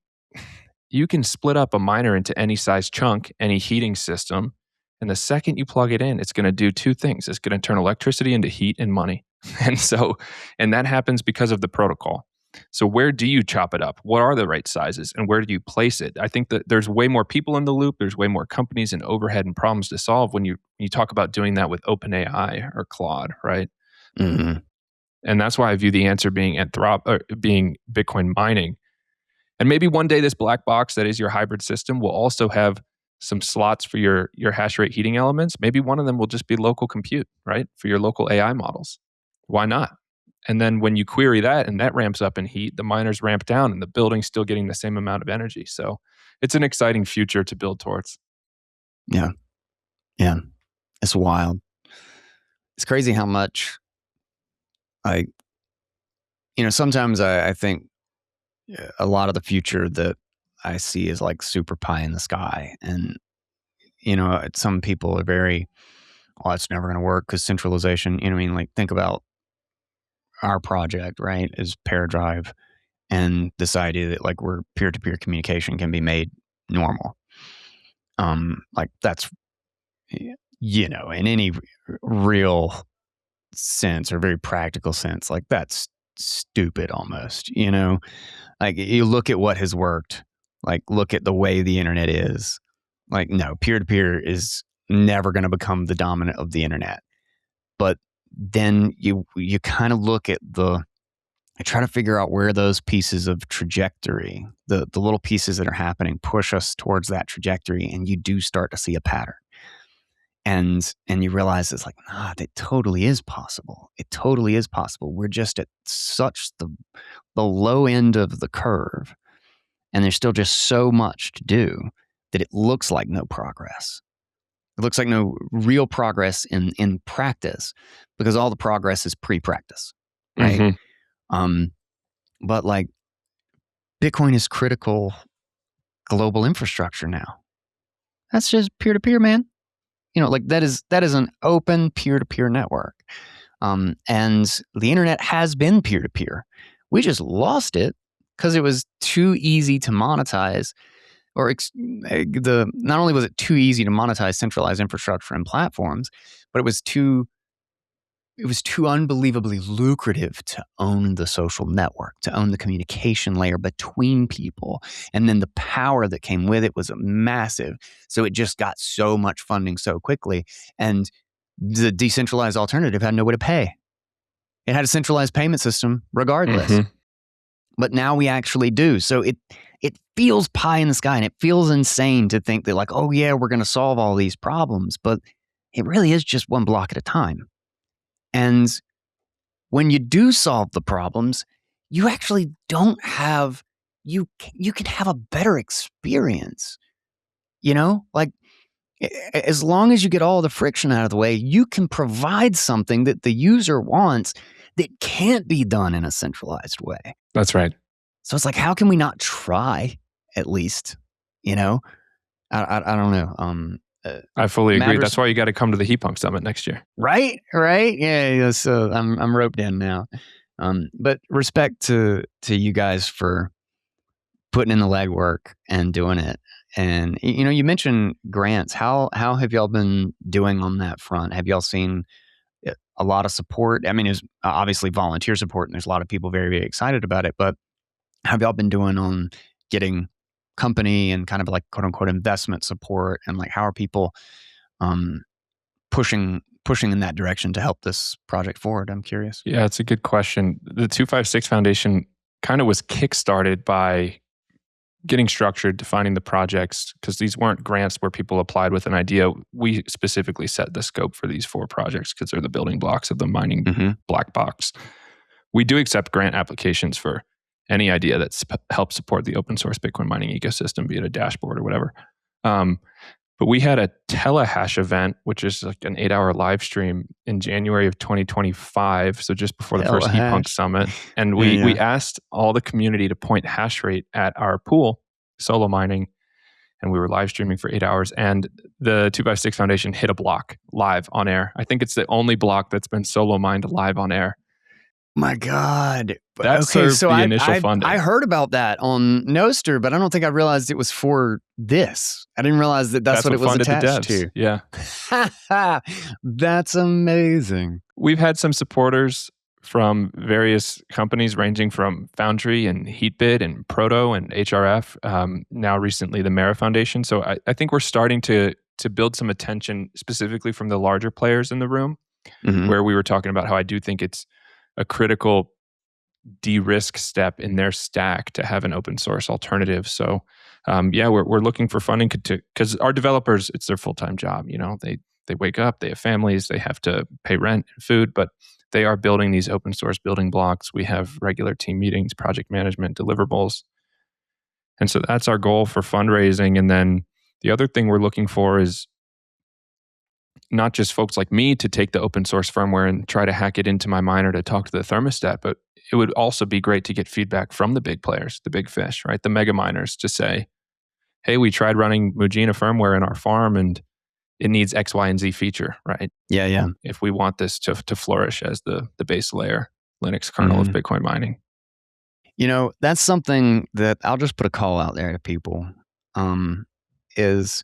split up a miner into any size chunk, any heating system. And the second you plug it in, it's going to do 2 things. It's going to turn electricity into heat and money. And that happens because of the protocol. So where do you chop it up? What are the right sizes? And where do you place it? I think that there's way more people in the loop. There's way more companies and overhead and problems to solve when you talk about doing that with OpenAI or Claude, right? Mm-hmm. And that's why I view the answer being being Bitcoin mining. And maybe one day this black box that is your hybrid system will also have some slots for your hash rate heating elements. Maybe one of them will just be local compute, right? For your local AI models. Why not? And then when you query that and that ramps up in heat, the miners ramp down and the building's still getting the same amount of energy. So it's an exciting future to build towards. Yeah. It's wild. it's crazy how much sometimes I think a lot of the future that I see is like super pie in the sky. And, some people are very, it's never going to work because centralization, what I mean? Like, think about our project, right, is Paradrive, and this idea that like where peer-to-peer communication can be made normal. Like that's, in any real sense or very practical sense, like that's stupid almost, like you look at what has worked, like look at the way the internet is, like no, peer-to-peer is never going to become the dominant of the internet. But then you kind of look at I try to figure out where those pieces of trajectory, the little pieces that are happening, push us towards that trajectory, and you do start to see a pattern. And you realize it's like, that totally is possible. It totally is possible. We're just at such the low end of the curve, and there's still just so much to do that it looks like no progress. It looks like no real progress in practice, because all the progress is pre-practice, right? Mm-hmm. But like Bitcoin is critical global infrastructure now. That's just peer-to-peer, man. Like that is an open peer-to-peer network. And the internet has been peer-to-peer. We just lost it because it was too easy to monetize, or not only was it too easy to monetize centralized infrastructure and platforms, but it was too unbelievably lucrative to own the social network, to own the communication layer between people. And then the power that came with it was massive. So it just got so much funding so quickly. And the decentralized alternative had no way to pay. It had a centralized payment system regardless. Mm-hmm. But now we actually do. So it feels pie in the sky, and it feels insane to think that like, oh yeah, we're going to solve all these problems. But it really is just one block at a time. And when you do solve the problems, you actually don't have, you can have a better experience. Like as long as you get all the friction out of the way, you can provide something that the user wants that can't be done in a centralized way. That's right. So it's like, how can we not try at least? I don't know. I fully agree. matters- That's why you got to come to the Heat Pump Summit next year. Right? Yeah. So I'm roped in now. But respect to you guys for putting in the legwork and doing it. And you mentioned grants. How have y'all been doing on that front? Have y'all seen a lot of support? I mean, it's obviously volunteer support, and there's a lot of people very, very excited about it. But have y'all been doing on getting company and kind of like quote unquote investment support, and like how are people pushing in that direction to help this project forward? I'm curious. Yeah, it's a good question. The 256 Foundation kind of was kickstarted by getting structured, defining the projects, because these weren't grants where people applied with an idea. We specifically set the scope for these 4 projects because they're the building blocks of the mining black box. We do accept grant applications for any idea that helps support the open source Bitcoin mining ecosystem, be it a dashboard or whatever. But we had a telehash event, which is like an 8-hour live stream in January of 2025. So just before the first Heat Punk Summit. And we asked all the community to point hashrate at our pool, solo mining. And we were live streaming for 8 hours. And the 256 Foundation hit a block live on air. I think it's the only block that's been solo mined live on air. My God. That served the initial funding. I heard about that on Noster, but I don't think I realized it was for this. I didn't realize that's what it was attached to. Yeah. That's amazing. We've had some supporters from various companies ranging from Foundry and Heatbit and Proto and HRF, now recently the Mara Foundation. So I think we're starting to build some attention specifically from the larger players in the room, where we were talking about how I do think it's a critical de-risk step in their stack to have an open source alternative. So we're looking for funding because our developers, it's their full-time job. They wake up, they have families, they have to pay rent and food, but they are building these open source building blocks. We have regular team meetings, project management, deliverables. And so that's our goal for fundraising. And then the other thing we're looking for is not just folks like me to take the open source firmware and try to hack it into my miner to talk to the thermostat, but it would also be great to get feedback from the big players, the big fish, right? The mega miners to say, hey, we tried running Mujina firmware in our farm and it needs X, Y, and Z feature, right? Yeah. If we want this to flourish as the base layer Linux kernel of Bitcoin mining. That's something that I'll just put a call out there to people. Is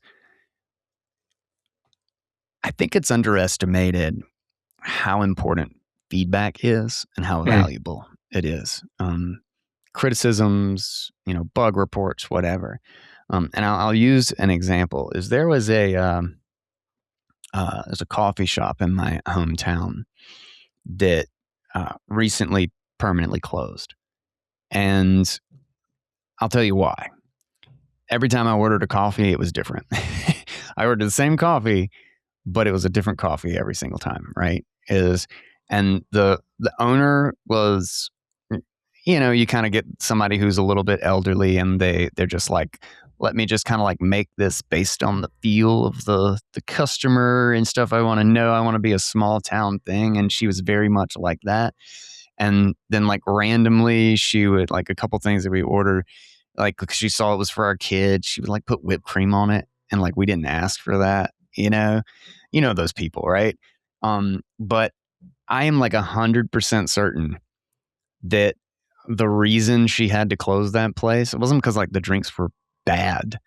I think it's underestimated how important feedback is and how valuable it is. Criticisms, bug reports, whatever. And I'll use an example. There was there's a coffee shop in my hometown that recently permanently closed. And I'll tell you why. Every time I ordered a coffee, it was different. I ordered the same coffee, but it was a different coffee every single time, right? And the owner was, you kind of get somebody who's a little bit elderly and they're just like, let me just kind of like make this based on the feel of the customer and stuff I want to know. I want to be a small town thing. And she was very much like that. And then like randomly she would like a couple things that we ordered, like because she saw it was for our kid, she would like put whipped cream on it. And like, we didn't ask for that, those people, right? But I am like 100% certain that the reason she had to close that place, it wasn't because like the drinks were bad,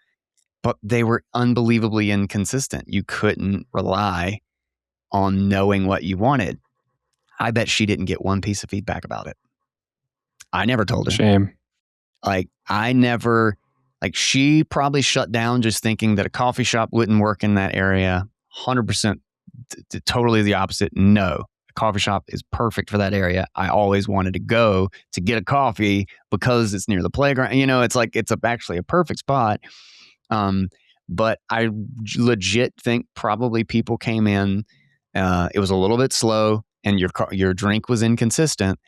but they were unbelievably inconsistent. You couldn't rely on knowing what you wanted. I bet she didn't get one piece of feedback about it. I never told her. Shame. She probably shut down just thinking that a coffee shop wouldn't work in that area. 100% totally the opposite. No, a coffee shop is perfect for that area. I always wanted to go to get a coffee because it's near the playground. It's like, it's actually a perfect spot. But I legit think probably people came in, it was a little bit slow and your drink was inconsistent.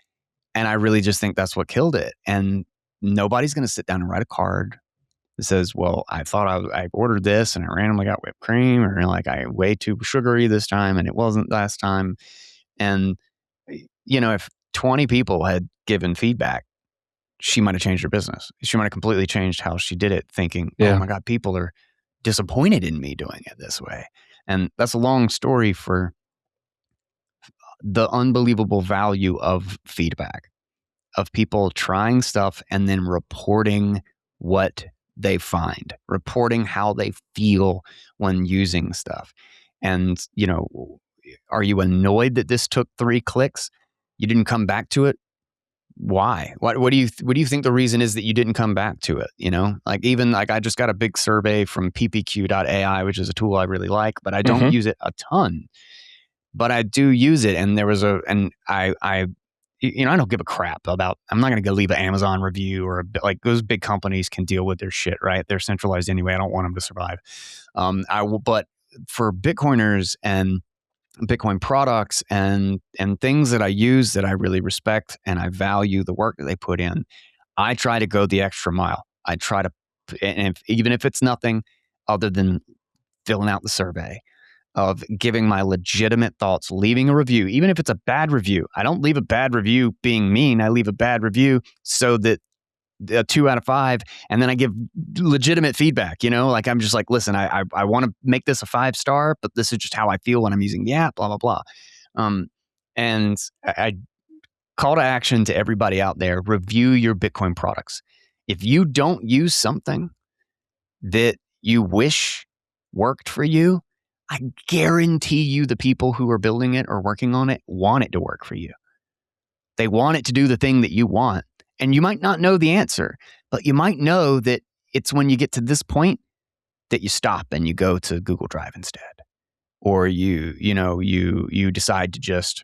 And I really just think that's what killed it. And nobody's going to sit down and write a card that says, well, I thought I ordered this and I randomly got whipped cream, or like I way too sugary this time and it wasn't last time. And, if 20 people had given feedback, she might have changed her business. She might have completely changed how she did it, thinking, oh my God, people are disappointed in me doing it this way. And that's a long story for the unbelievable value of feedback, of people trying stuff and then reporting what they find, reporting how they feel when using stuff. And, are you annoyed that this took 3 clicks? You didn't come back to it? Why? What do you think the reason is that you didn't come back to it? I just got a big survey from ppq.ai, which is a tool I really like, but I don't use it a ton. But I do use it, and I don't give a crap about. I'm not going to go leave an Amazon review or like those big companies can deal with their shit, right? They're centralized anyway. I don't want them to survive. But for Bitcoiners and Bitcoin products and things that I use that I really respect and I value the work that they put in, I try to go the extra mile. I try to, and even if it's nothing other than filling out the survey, of giving my legitimate thoughts, leaving a review, even if it's a bad review. I don't leave a bad review being mean. I leave a bad review so that a 2 out of 5, and then I give legitimate feedback. Like I'm just like, listen, I want to make this a 5-star, but this is just how I feel when I'm using the app. Blah blah blah. And I call to action to everybody out there: review your Bitcoin products. If you don't use something that you wish worked for you, I guarantee you the people who are building it or working on it want it to work for you. They want it to do the thing that you want. And you might not know the answer, but you might know that it's when you get to this point that you stop and you go to Google Drive instead. Or you decide to just,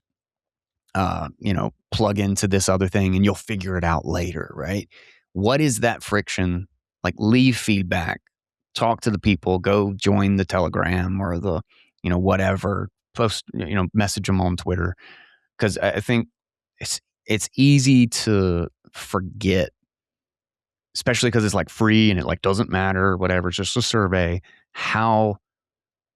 plug into this other thing and you'll figure it out later, right? What is that friction? Like, leave feedback. Talk to the people, go join the Telegram or the, whatever, post, message them on Twitter. Because I think it's easy to forget, especially because it's like free and it like doesn't matter, whatever. It's just a survey, how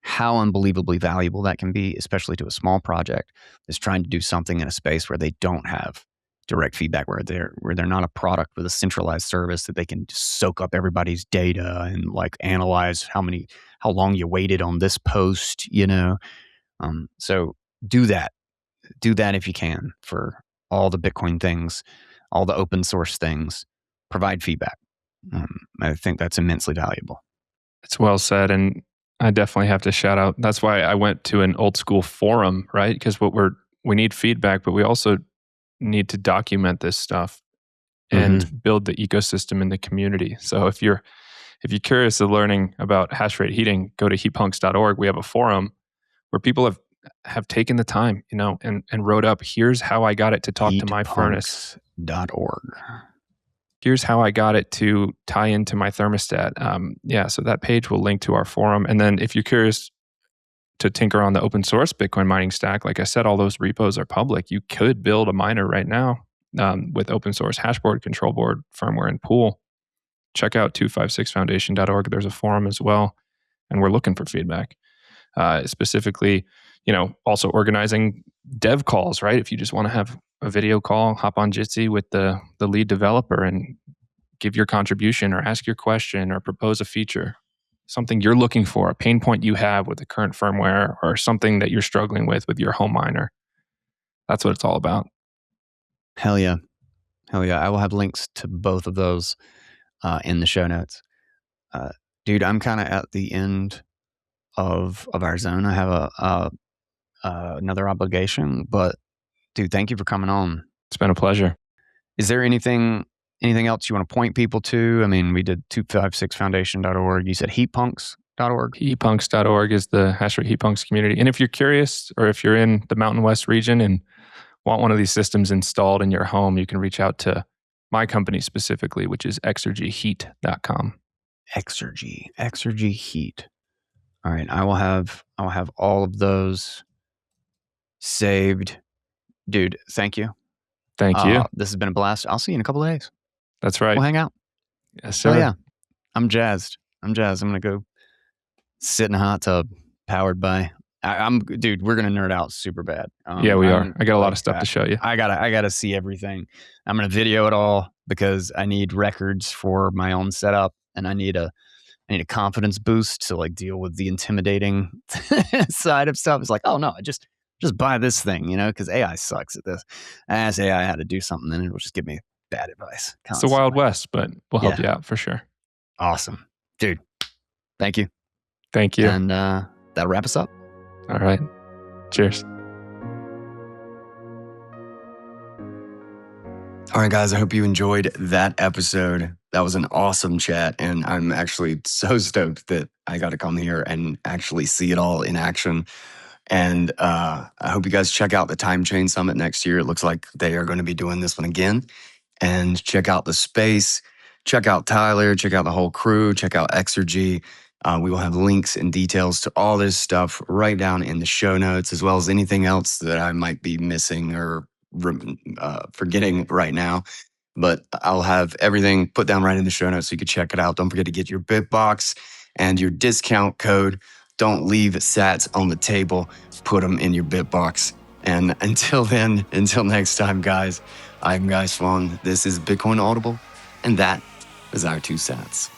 how unbelievably valuable that can be, especially to a small project that's trying to do something in a space where they don't have direct feedback, where they're not a product with a centralized service that they can just soak up everybody's data and like analyze how long you waited on this post, So do that if you can for all the Bitcoin things, all the open source things. Provide feedback. I think that's immensely valuable. It's well said. And I definitely have to shout out. That's why I went to an old school forum, right? Because we need feedback, but we also need to document this stuff and build the ecosystem in the community. So if you're curious of learning about hashrate heating, go to heatpunks.org. We have a forum where people have taken the time, and wrote up, here's how I got it to talk to my furnace. Heatpunks.org. Here's how I got it to tie into my thermostat. So that page will link to our forum. And then if you're curious to tinker on the open source Bitcoin mining stack, like I said, all those repos are public. You could build a miner right now with open source hashboard, control board, firmware, and pool. Check out 256foundation.org. There's a forum as well. And we're looking for feedback. Specifically, also organizing dev calls, right? If you just want to have a video call, hop on Jitsi with the lead developer and give your contribution or ask your question or propose a feature, something you're looking for, a pain point you have with the current firmware or something that you're struggling with your home miner. That's what it's all about. Hell yeah. I will have links to both of those in the show notes. Dude, I'm kind of at the end of our zone. I have another obligation, but dude, thank you for coming on. It's been a pleasure. Is there anything else you want to point people to? I mean, we did 256foundation.org. You said heatpunks.org? Heatpunks.org is the hashrate heatpunks community. And if you're curious, or if you're in the Mountain West region and want one of these systems installed in your home, you can reach out to my company specifically, which is exergyheat.com. Exergy Heat. All right, I will have all of those saved. Dude, thank you. Thank you. This has been a blast. I'll see you in a couple of days. That's right. We'll hang out. Yes, sir. Oh yeah, I'm jazzed. I'm gonna go sit in a hot tub powered by. Dude, we're gonna nerd out super bad. Yeah, we are. I got a lot of stuff to show you. I gotta see everything. I'm gonna video it all because I need records for my own setup, and I need a confidence boost to like deal with the intimidating side of stuff. It's like, oh no, just buy this thing, because AI sucks at this. I ask AI how to do something, and it'll just give me bad advice. Constantly. It's the Wild West, but we'll help you out for sure. Awesome, dude. Thank you. Thank you. And that'll wrap us up. All right. Cheers. All right, guys, I hope you enjoyed that episode. That was an awesome chat, and I'm actually so stoked that I got to come here and actually see it all in action. And I hope you guys check out the Time Chain Summit next year. It looks like they are going to be doing this one again. And check out the space, check out Tyler, check out the whole crew, check out Exergy. We will have links and details to all this stuff right down in the show notes, as well as anything else that I might be missing or forgetting right now. But I'll have everything put down right in the show notes so you can check it out. Don't forget to get your Bitbox and your discount code. Don't leave sats on the table. Put them in your Bitbox. And until next time, guys, I'm Guy Swan. This is Bitcoin Audible, and that is our 2 sats.